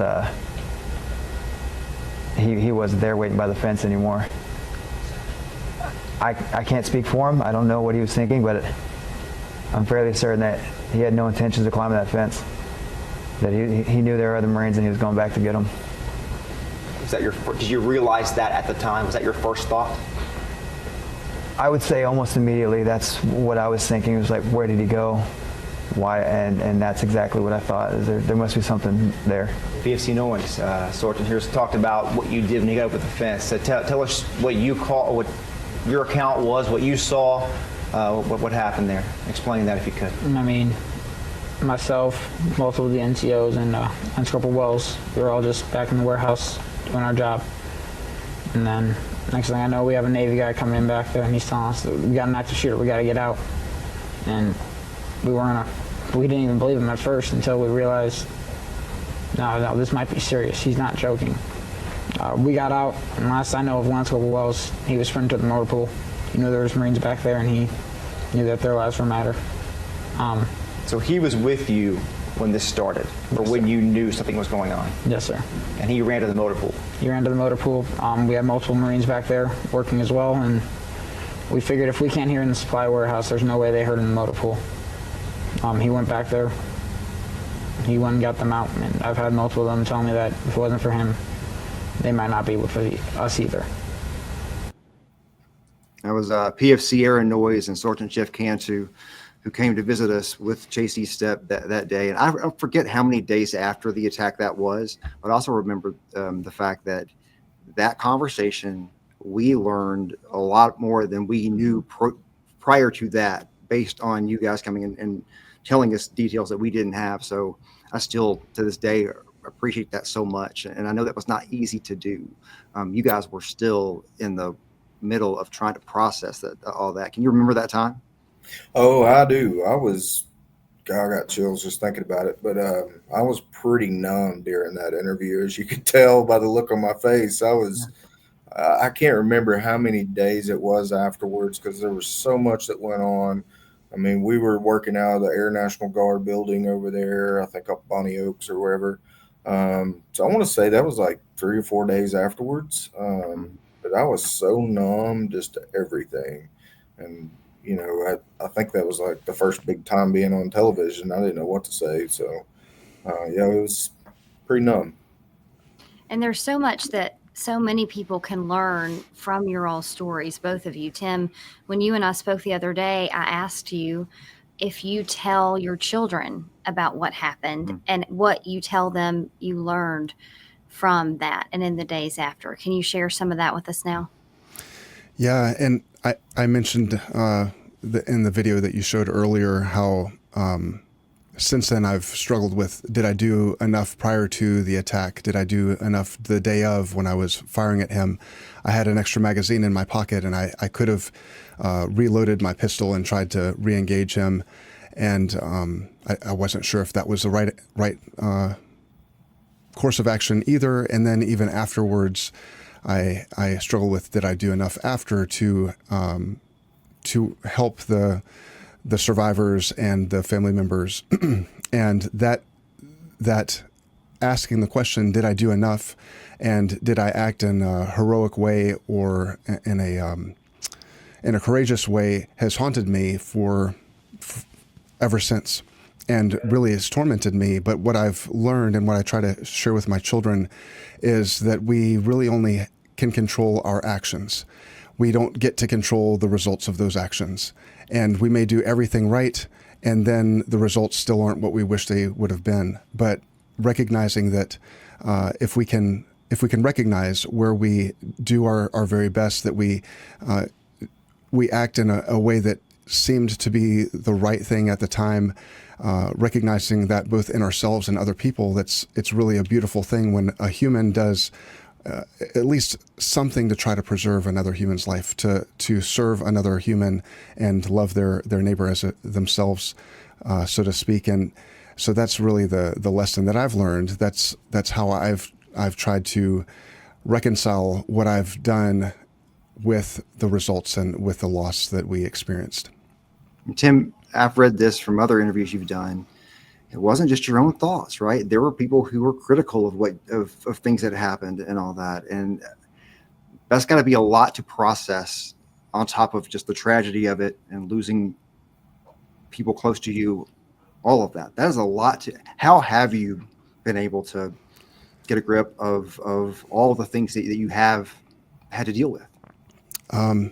he wasn't there waiting by the fence anymore. I can't speak for him. I don't know what he was thinking, but I'm fairly certain that he had no intentions of climbing that fence. That he knew there were other Marines and he was going back to get them. Was that did you realize that at the time? Was that your first thought? I would say almost immediately that's what I was thinking. It was like, where did he go? Why? And that's exactly what I thought. Is there must be something there. VFC Noise, Sergeant here's talked about what you did when you got over the fence. So tell us what you call, what your account was, what you saw, what happened there. Explain that if you could. I mean, myself, multiple of the NCOs, and Corporal Wells, we were all just back in the warehouse doing our job. And then next thing I know, we have a Navy guy coming in back there, and he's telling us that we got an active shooter, we got to get out. And we didn't even believe him at first until we realized, no, this might be serious. He's not joking. We got out, and last I know of Lance Corporal Wells, he was sprinting to the motor pool. He knew there was Marines back there, and he knew that their lives were matter. So he was with you when this started, or when you knew something was going on? Yes, sir. And he ran to the motor pool? He ran to the motor pool. We had multiple Marines back there working as well, and we figured if we can't hear in the supply warehouse, there's no way they heard in the motor pool. He went back there. He went and got them out, and I've had multiple of them tell me that if it wasn't for him, they might not be with us either. That was PFC Aaron Noyes and Sergeant Jeff Cantu, who came to visit us with Chase E. Step that day. And I forget how many days after the attack that was, but I also remember the fact that conversation, we learned a lot more than we knew prior to that, based on you guys coming in and telling us details that we didn't have. So I still, to this day, appreciate that so much. And I know that was not easy to do. You guys were still in the middle of trying to process all that. Can you remember that time? Oh, I do. I got chills just thinking about it, but I was pretty numb during that interview, as you could tell by the look on my face. I can't remember how many days it was afterwards, because there was so much that went on. I mean, we were working out of the Air National Guard building over there, I think up Bonnie Oaks or wherever. So I want to say that was like 3 or 4 days afterwards. But I was so numb just to everything. And, you know, I think that was like the first big time being on television. I didn't know what to say. So, yeah, it was pretty numb. And there's so much that so many people can learn from your all stories, both of you. Tim, when you and I spoke the other day, I asked you if you tell your children about what happened and what you tell them you learned from that and in the days after. Can you share some of that with us now? Yeah, and I mentioned in the video that you showed earlier how since then I've struggled with, did I do enough prior to the attack? Did I do enough the day of when I was firing at him? I had an extra magazine in my pocket, and I could have reloaded my pistol and tried to re-engage him. And I wasn't sure if that was the right course of action either. And then even afterwards, I struggle with, did I do enough after to help the survivors and the family members? And that asking the question, did I do enough, and did I act in a heroic way or in a courageous way, has haunted me for ever since, and really has tormented me. But what I've learned and what I try to share with my children is that we really only can control our actions. We don't get to control the results of those actions. And we may do everything right, and then the results still aren't what we wish they would have been. But recognizing that if we can recognize where we do our very best, that we act in a way that seemed to be the right thing at the time, recognizing that both in ourselves and other people, it's really a beautiful thing when a human does at least something to try to preserve another human's life, to serve another human and love their neighbor as themselves, so to speak. And so that's really the lesson that I've learned. That's how I've tried to reconcile what I've done with the results and with the loss that we experienced. Tim, I've read this from other interviews you've done. It wasn't just your own thoughts, right? There were people who were critical of things that happened and all that. And that's got to be a lot to process on top of just the tragedy of it and losing people close to you, all of that. That is a lot to. How have you been able to get a grip of all the things that you have had to deal with? Well,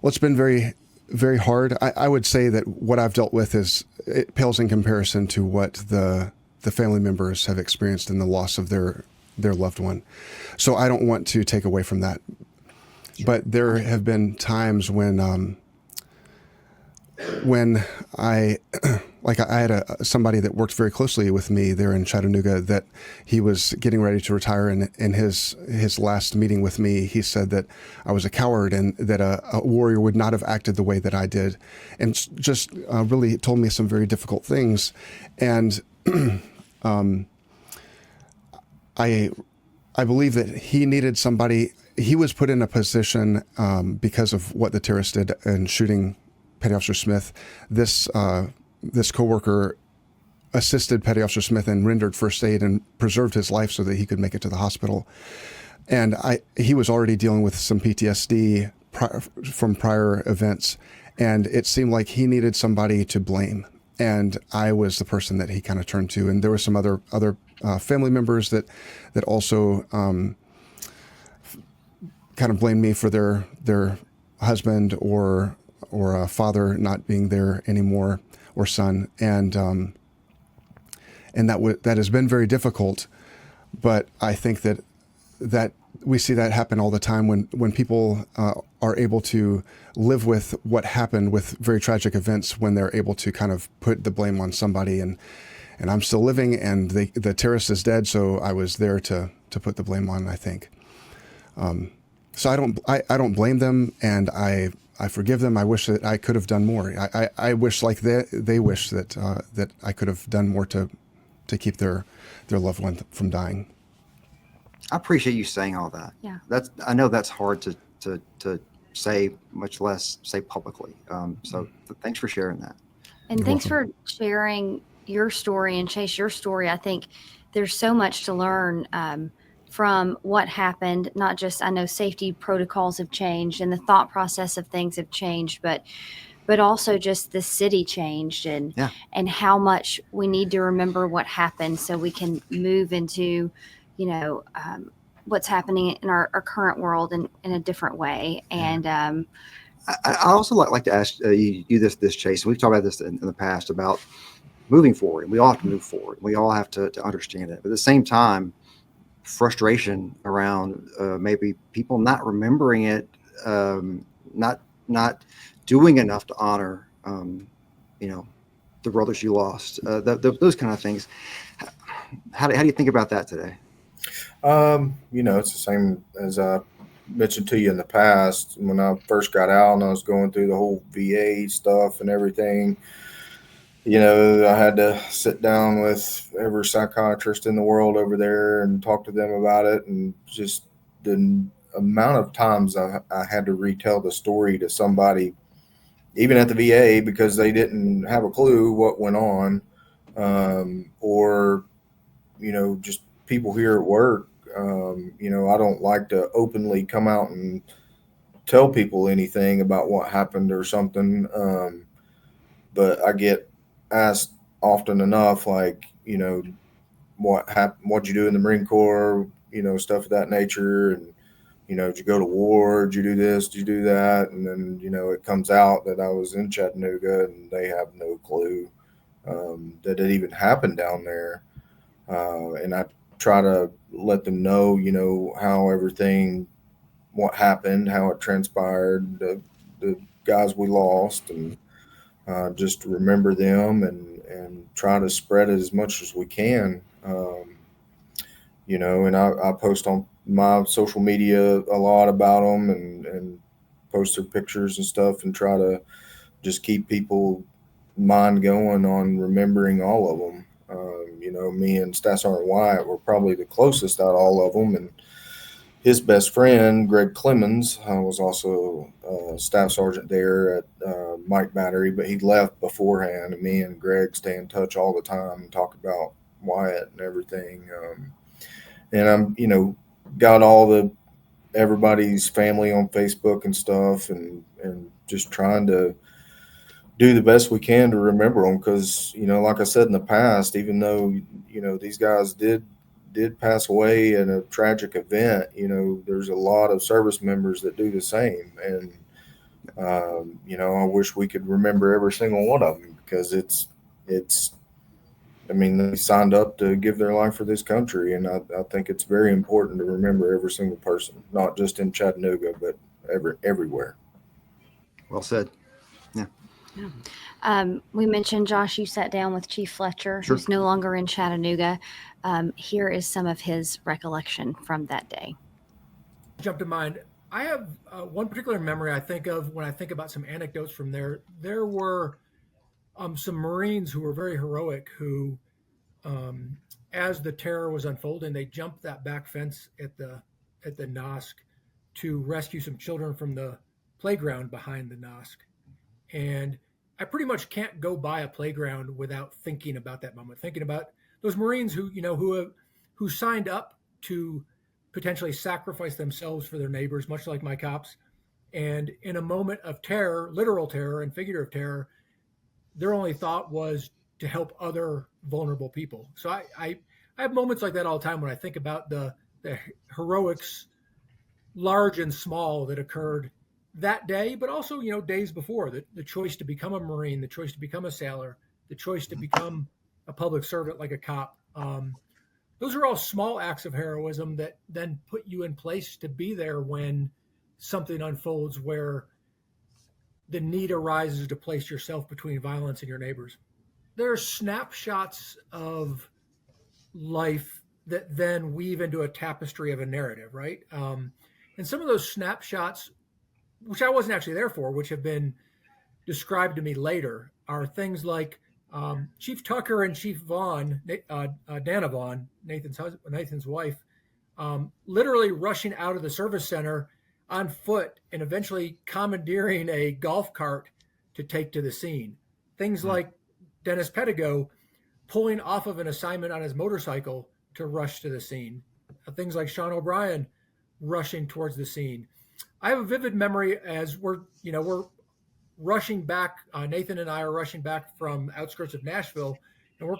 it's been very, very hard. I would say that what I've dealt with it pales in comparison to what the family members have experienced in the loss of their loved one. So I don't want to take away from that. But there have been times when I had somebody that worked very closely with me there in Chattanooga, that he was getting ready to retire, and in his last meeting with me, he said that I was a coward and that a warrior would not have acted the way that I did, and just really told me some very difficult things. And I believe that he needed somebody. He was put in a position because of what the terrorists did in shooting Petty Officer Smith. This coworker assisted Petty Officer Smith and rendered first aid and preserved his life so that he could make it to the hospital. And he was already dealing with some PTSD from prior events, and it seemed like he needed somebody to blame. And I was the person that he kind of turned to. And there were some other family members that also kind of blamed me for their husband or a father not being there anymore, or son, and that has been very difficult. But I think that we see that happen all the time when people are able to live with what happened with very tragic events, when they're able to kind of put the blame on somebody, and I'm still living, and the terrorist is dead, so I was there to put the blame on, I think. So I don't blame them, and I forgive them. I wish that I could have done more. I wish, like they wish that I could have done more to keep their loved one from dying. I appreciate you saying all that. Yeah. I know that's hard to say, much less say publicly. So thanks for sharing that. And You're thanks welcome. for sharing your story, and Chase, your story. I think there's so much to learn from what happened. Not just, I know safety protocols have changed and the thought process of things have changed, but also just the city changed, and how much we need to remember what happened so we can move into, what's happening in our current world in a different way. And I also like to ask you this, Chase. We've talked about this in the past about moving forward, and we all have to move forward. We all have to understand it. But at the same time, frustration around maybe people not remembering it, not doing enough to honor, the brothers you lost, those kind of things. How do you think about that today? It's the same as I mentioned to you in the past. When I first got out and I was going through the whole VA stuff and everything, I had to sit down with every psychiatrist in the world over there and talk to them about it. And just the amount of times I had to retell the story to somebody, even at the VA, because they didn't have a clue what went on, or, just people here at work. I don't like to openly come out and tell people anything about what happened or something. But I get asked often enough, like, what happened, what'd you do in the Marine Corps, stuff of that nature. And, did you go to war? Did you do this? Did you do that? And then, it comes out that I was in Chattanooga, and they have no clue that it even happened down there. And I try to let them know, how everything, what happened, how it transpired, the guys we lost, and just remember them and try to spread it as much as we can. And I post on my social media a lot about them, and post their pictures and stuff, and try to just keep people mind going on remembering all of them. Me and Staff Sergeant Wyatt were probably the closest out of all of them, and his best friend, Greg Clemens, was also staff sergeant there at Mike Battery, but he left beforehand, and me and Greg stay in touch all the time and talk about Wyatt and everything. And I'm, got all the everybody's family on Facebook and stuff, and just trying to do the best we can to remember them. Because, you know, like I said in the past, even though, you know, these guys did pass away in a tragic event, you know, there's a lot of service members that do the same. And, you know, I wish we could remember every single one of them, because it's, I mean, they signed up to give their life for this country. And I think it's very important to remember every single person, not just in Chattanooga, but everywhere. Well said. Yeah. We mentioned, Josh, you sat down with Chief Fletcher, Sure. who's no longer in Chattanooga. Here is some of his recollection from that day. Jumped to mind. I have one particular memory I think of when I think about some anecdotes from there. There were some Marines who were very heroic, who, as the terror was unfolding, they jumped that back fence at the NOSC to rescue some children from the playground behind the NOSC. And I pretty much can't go by a playground without thinking about that moment, thinking about those Marines who, you know, who signed up to potentially sacrifice themselves for their neighbors, much like my cops. And in a moment of terror, literal terror and figurative terror, their only thought was to help other vulnerable people. So I have moments like that all the time when I think about the heroics, large and small, that occurred that day, but also, you know, days before. The choice to become a Marine, the choice to become a sailor, the choice to become a public servant like a cop. Those are all small acts of heroism that then put you in place to be there when something unfolds where the need arises to place yourself between violence and your neighbors. There are snapshots of life that then weave into a tapestry of a narrative, right? And some of those snapshots, which I wasn't actually there for, which have been described to me later, are things like Chief Tucker and Chief Vaughn, Dana Vaughn, Nathan's wife, literally rushing out of the service center on foot and eventually commandeering a golf cart to take to the scene. Things like Dennis Pettigo pulling off of an assignment on his motorcycle to rush to the scene. Things like Sean O'Brien rushing towards the scene. I have a vivid memory as we're rushing back. Nathan and I are rushing back from outskirts of Nashville, and we're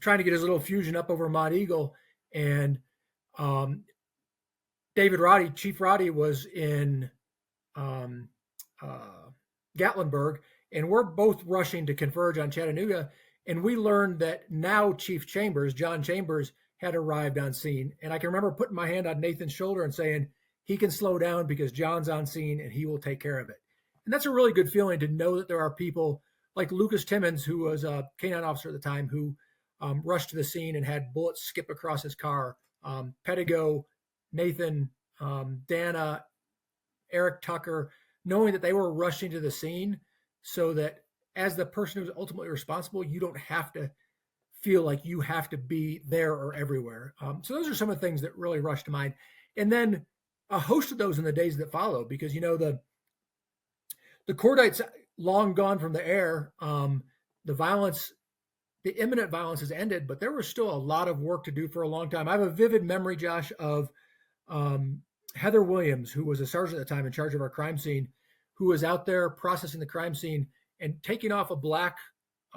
trying to get his little Fusion up over Mont Eagle. And David Roddy, Chief Roddy, was in Gatlinburg, and we're both rushing to converge on Chattanooga. And we learned that now Chief Chambers, John Chambers, had arrived on scene. And I can remember putting my hand on Nathan's shoulder and saying, he can slow down because John's on scene and he will take care of it. And that's a really good feeling, to know that there are people like Lucas Timmons, who was a K-9 officer at the time, who rushed to the scene and had bullets skip across his car. Pettigo, Nathan, Dana, Eric Tucker, knowing that they were rushing to the scene so that as the person who's ultimately responsible, you don't have to feel like you have to be there or everywhere. So those are some of the things that really rush to mind. And then a host of those in the days that follow, because, you know, the Cordites long gone from the air. The violence, the imminent violence has ended, but there was still a lot of work to do for a long time. I have a vivid memory, Josh, of Heather Williams, who was a sergeant at the time in charge of our crime scene, who was out there processing the crime scene and taking off a black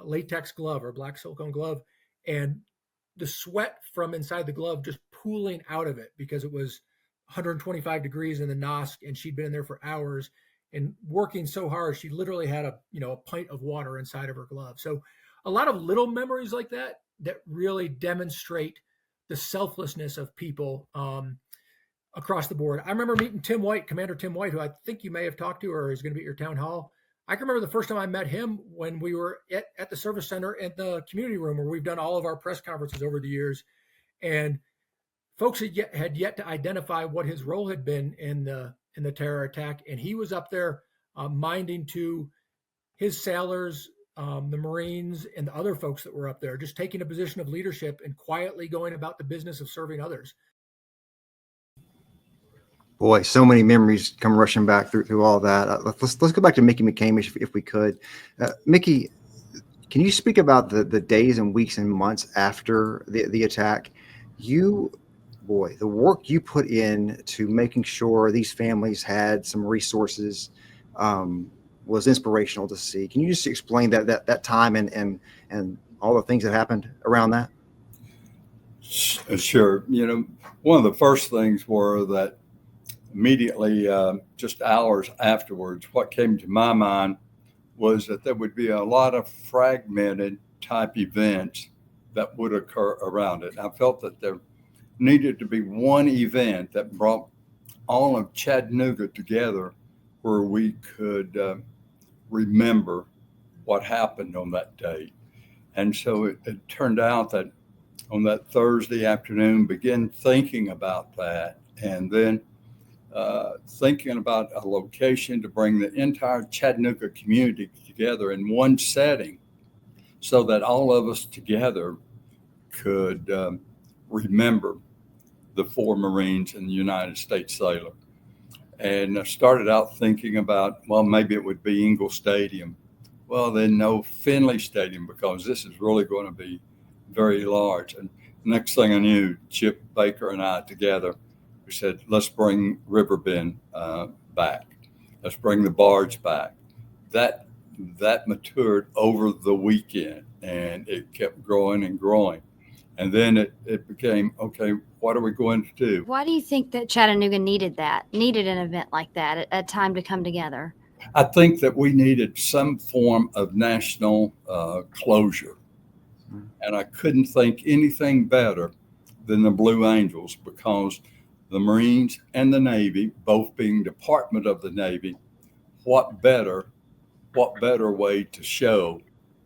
latex glove or black silicone glove, and the sweat from inside the glove just pooling out of it because it was 125 degrees in the NOSC, and she'd been in there for hours and working so hard. She literally had a pint of water inside of her glove. So a lot of little memories like that really demonstrate the selflessness of people across the board. I remember meeting Tim White, Commander Tim White, who I think you may have talked to, or is going to be at your town hall. I can remember the first time I met him when we were at the service center at the community room where we've done all of our press conferences over the years. And folks had yet to identify what his role had been in the terror attack. And he was up there minding to his sailors, the Marines, and the other folks that were up there, just taking a position of leadership and quietly going about the business of serving others. Boy, so many memories come rushing back through all that. Let's go back to Mickey McCamish if we could. Mickey, can you speak about the days and weeks and months after the attack? You boy, the work you put in to making sure these families had some resources was inspirational to see. Can you just explain that time and all the things that happened around that? Sure. One of the first things were that immediately, just hours afterwards, what came to my mind was that there would be a lot of fragmented type events that would occur around it. I felt that there needed to be one event that brought all of Chattanooga together where we could remember what happened on that day. And so it turned out that on that Thursday afternoon, began thinking about that, and then thinking about a location to bring the entire Chattanooga community together in one setting so that all of us together could remember the 4 Marines in the United States Sailor. And I started out thinking about, well, maybe it would be Ingle Stadium. Well, then no, Finley Stadium, because this is really going to be very large. And next thing I knew, Chip Baker and I together, we said, let's bring Riverbend back. Let's bring the barge back. That matured over the weekend, and it kept growing and growing. And then it became, okay, what are we going to do? Why do you think that Chattanooga needed an event like that, a time to come together? I think that we needed some form of national closure. And I couldn't think anything better than the Blue Angels, because the Marines and the Navy, both being Department of the Navy, what better way to show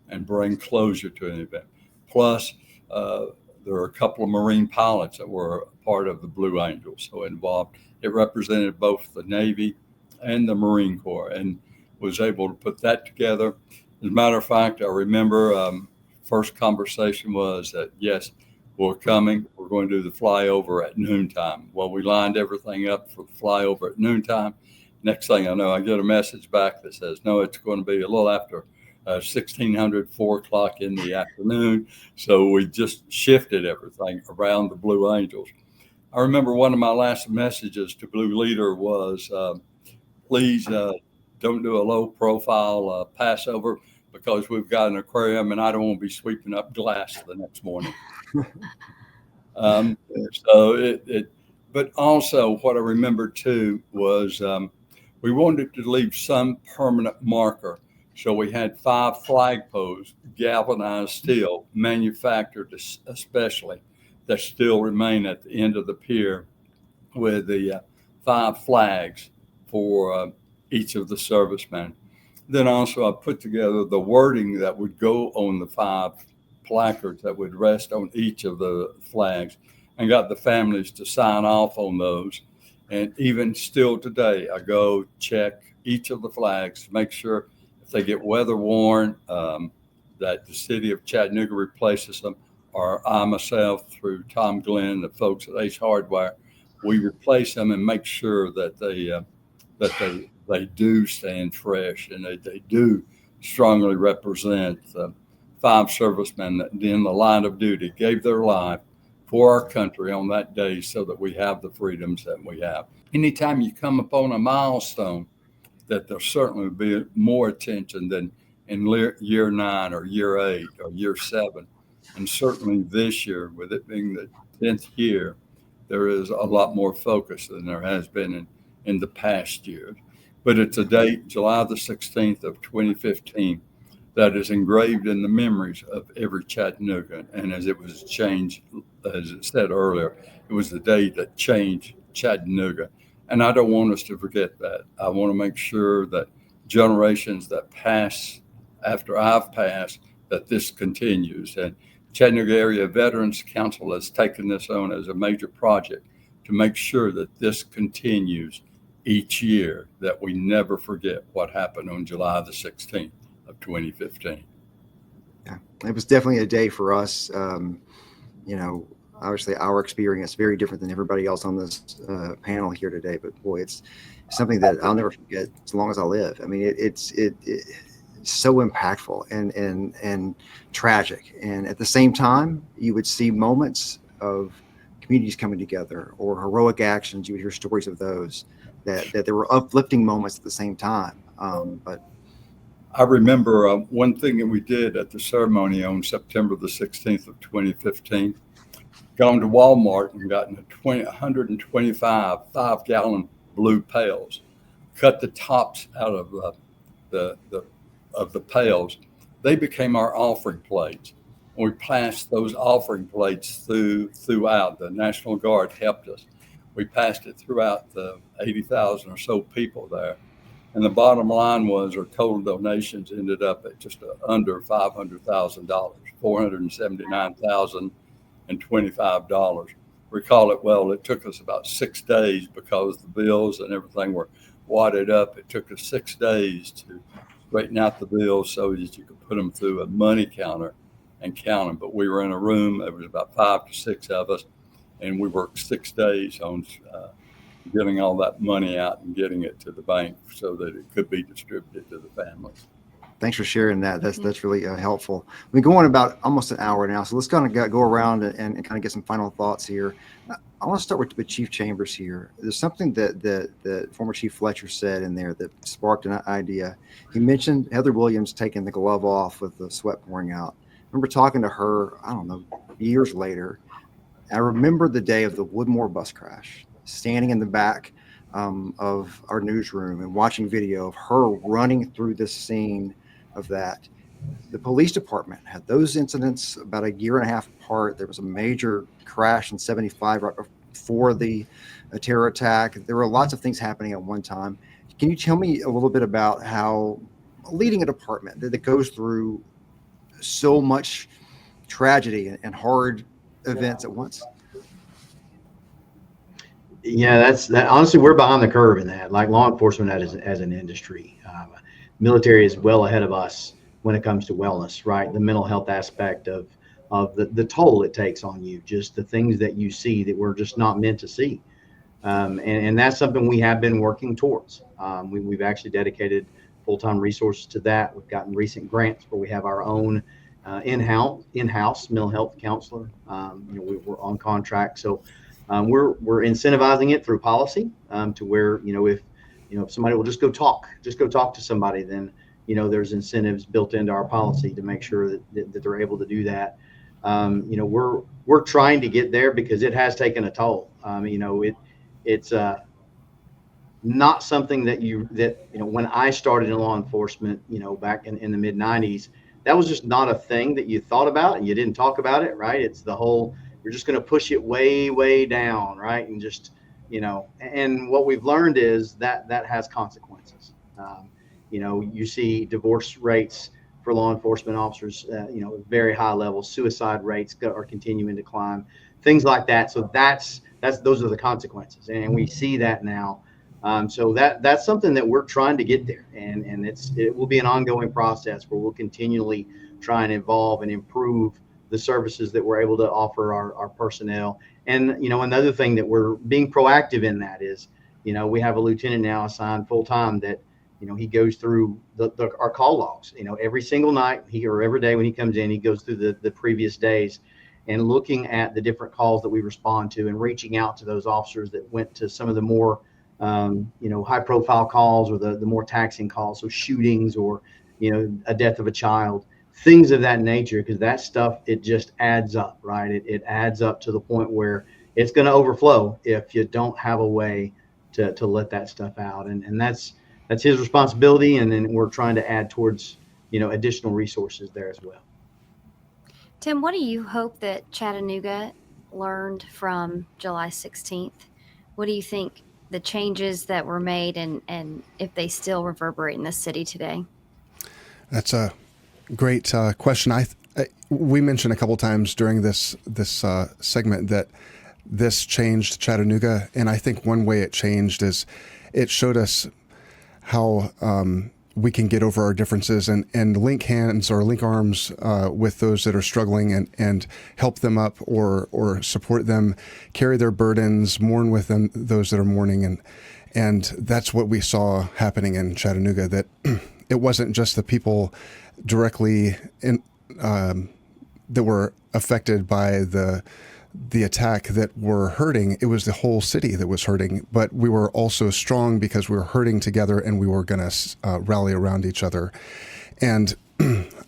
and bring closure to an event? Plus, there were a couple of Marine pilots that were part of the Blue Angels, so involved. It represented both the Navy and the Marine Corps, and was able to put that together. As a matter of fact, I remember first conversation was that, yes, we're coming. We're going to do the flyover at noontime. Well, we lined everything up for the flyover at noontime. Next thing I know, I get a message back that says, no, it's going to be a little after 1600, 4 o'clock in the afternoon. So we just shifted everything around the Blue Angels. I remember one of my last messages to Blue Leader was, please don't do a low profile Passover, because we've got an aquarium and I don't want to be sweeping up glass the next morning. But also what I remember too was we wanted to leave some permanent marker. So we had 5 flagpoles, galvanized steel, manufactured especially, that still remain at the end of the pier with the 5 flags for each of the servicemen. Then also I put together the wording that would go on the 5 placards that would rest on each of the flags, and got the families to sign off on those. And even still today, I go check each of the flags to make sure if they get weather worn, that the city of Chattanooga replaces them, or I myself, through Tom Glenn, the folks at Ace Hardware, we replace them and make sure that they do stand fresh, and they do strongly represent the 5 servicemen that in the line of duty gave their life for our country on that day so that we have the freedoms that we have. Anytime you come upon a milestone, that there certainly will be more attention than in year 9 or year 8 or year 7. And certainly this year, with it being the 10th year, there is a lot more focus than there has been in the past years. But it's a date, July the 16th of 2015, that is engraved in the memories of every Chattanoogan. And as it was changed, as it said earlier, it was the day that changed Chattanooga. And I don't want us to forget that. I want to make sure that generations that pass after I've passed, that this continues. And Chattanooga Area Veterans Council has taken this on as a major project to make sure that this continues each year, that we never forget what happened on July the 16th of 2015. Yeah, it was definitely a day for us. Obviously our experience very different than everybody else on this panel here today, but boy, it's something that I'll never forget as long as I live. I mean, it's so impactful and tragic. And at the same time, you would see moments of communities coming together or heroic actions. You would hear stories of those, that there were uplifting moments at the same time. But I remember one thing that we did at the ceremony on September the 16th of 2015, gone to Walmart and gotten 125 5-gallon blue pails, cut the tops out of the pails. They became our offering plates. We passed those offering plates throughout. The National Guard helped us. We passed it throughout the 80,000 or so people there. And the bottom line was our total donations ended up at just under $500,000, $479,025. Recall it well, it took us about 6 days because the bills and everything were wadded up. It took us 6 days to straighten out the bills so that you could put them through a money counter and count them. But we were in a room, there was about 5 to 6 of us, and we worked 6 days on getting all that money out and getting it to the bank so that it could be distributed to the families. thanks for sharing that. That's really helpful. We're going about almost an hour now, so let's kind of go around and kind of get some final thoughts here. I want to start with Chief Chambers here. There's something that former Chief Fletcher said in there that sparked an idea. He mentioned Heather Williams taking the glove off with the sweat pouring out. I remember talking to her, I don't know, years later. I remember the day of the Woodmore bus crash, standing in the back of our newsroom and watching video of her running through this scene of that. The police department had those incidents about a year and a half apart. There was a major crash in 75 right before the terror attack. There were lots of things happening at one time. Can you tell me a little bit about how leading a department that goes through so much tragedy and hard events at once? Yeah, that. Honestly, we're behind the curve in that. Like law enforcement, as an industry, military is well ahead of us when it comes to wellness. Right, the mental health aspect of the toll it takes on you, just the things that you see that we're just not meant to see, and that's something we have been working towards. We've actually dedicated full-time resources to that. We've gotten recent grants where we have our own in-house mental health counselor. We're on contract, so we're incentivizing it through policy to where if somebody will just go talk to somebody, then there's incentives built into our policy to make sure that they're able to do that. We're trying to get there because it has taken a toll. It's not something that when I started in law enforcement, back in the mid 90s, that was just not a thing that you thought about and you didn't talk about it, right? It's the whole, you're just going to push it way, way down, right? And just, and what we've learned is that has consequences. You see divorce rates for law enforcement officers, very high levels. Suicide rates are continuing to climb, things like that. So those are the consequences, and we see that now. So that's something that we're trying to get there, and it will be an ongoing process where we'll continually try and evolve and improve the services that we're able to offer our personnel. And another thing that we're being proactive in that is, we have a lieutenant now assigned full time that he goes through our call logs. Every single night or every day when he comes in, he goes through the previous days and looking at the different calls that we respond to and reaching out to those officers that went to some of the more high profile calls or the more taxing calls, so shootings or a death of a child, things of that nature, because that stuff, it just adds up, right? It adds up to the point where it's going to overflow if you don't have a way to let that stuff out, and that's his responsibility, and then we're trying to add towards additional resources there as well. Tim, what do you hope that Chattanooga learned from July 16th? What do you think the changes that were made and if they still reverberate in the city today? That's a great question. We mentioned a couple times during this segment that this changed Chattanooga, and I think one way it changed is it showed us how we can get over our differences and link hands or link arms with those that are struggling and help them up or support them, carry their burdens, mourn with them, those that are mourning. And that's what we saw happening in Chattanooga, that it wasn't just the people directly that were affected by the the attack that were hurting. It was the whole city that was hurting, but we were also strong because we were hurting together and we were going to rally around each other. And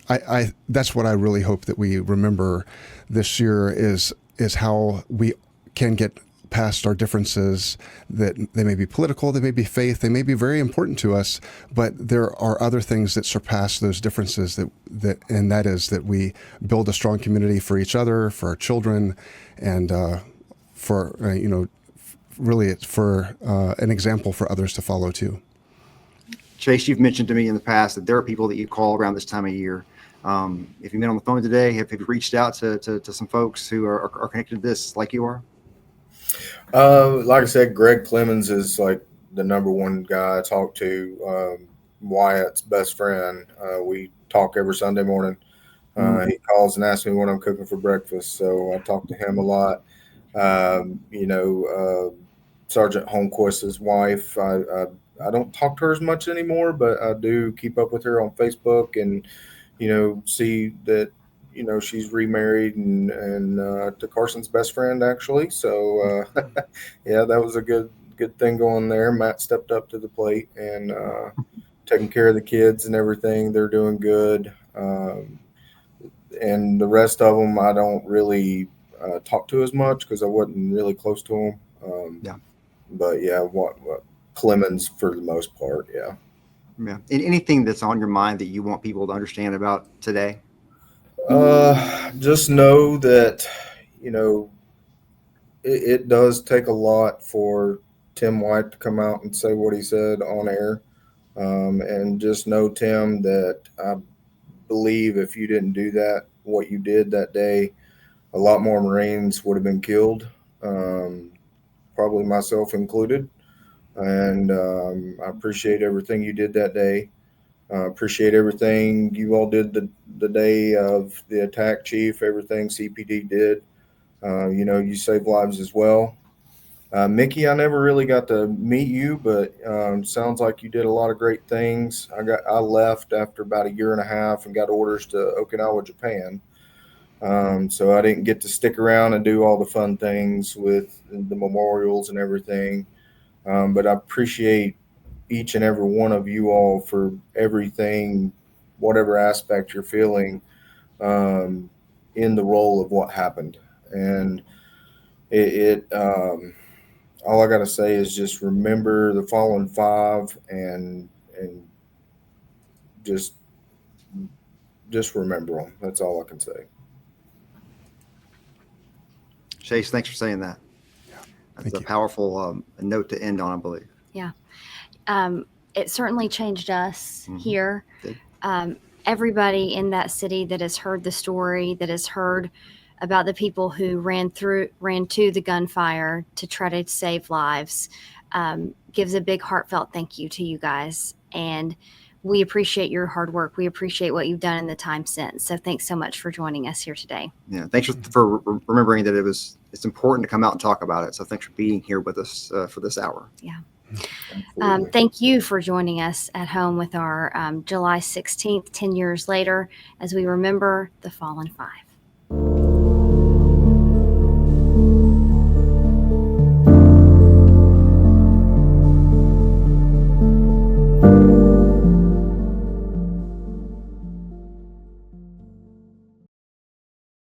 I that's what I really hope that we remember this year is how we can get past our differences, that they may be political, they may be faith, they may be very important to us, but there are other things that surpass those differences and that is that we build a strong community for each other, for our children, and for, really it's for an example for others to follow too. Chase, you've mentioned to me in the past that there are people that you call around this time of year. If you've been on the phone today, have you reached out to some folks who are connected to this like you are? Like I said, Greg Clemens is like the number one guy I talk to. Wyatt's best friend. We talk every Sunday morning. He calls and asks me what I'm cooking for breakfast, so I talk to him a lot. Sergeant Holmquist's wife. I don't talk to her as much anymore, but I do keep up with her on Facebook and see that she's remarried and to Carson's best friend actually. So yeah, that was a good thing going there. Matt stepped up to the plate and taking care of the kids and everything. They're doing good. And the rest of them I don't really talk to as much because I wasn't really close to them. Yeah. But yeah, what Clemens for the most part. Yeah. Yeah. And anything that's on your mind that you want people to understand about today? Just know that, it does take a lot for Tim White to come out and say what he said on air. And just know, Tim, that I believe if you didn't do that, what you did that day, a lot more Marines would have been killed, probably myself included. And I appreciate everything you did that day. Appreciate everything you all did the day of the attack, Chief, everything CPD did. You saved lives as well. Mickey, I never really got to meet you, but sounds like you did a lot of great things. I left after about a year and a half and got orders to Okinawa, Japan. So I didn't get to stick around and do all the fun things with the memorials and everything. But I appreciate each and every one of you all for everything, whatever aspect you're feeling in the role of what happened. And all I got to say is just remember the fallen five and just remember them. That's all I can say. Chase, thanks for saying that. That's a powerful note to end on, I believe. Yeah. It certainly changed us here. Everybody in that city that has heard the story, that has heard about the people who ran to the gunfire to try to save lives, gives a big heartfelt thank you to you guys. And we appreciate your hard work. We appreciate what you've done in the time since. So thanks so much for joining us here today. Yeah, thanks for remembering that it's important to come out and talk about it. So thanks for being here with us for this hour. Yeah. Thank you for joining us at home with our July 16th, 10 years later, as we remember the fallen five.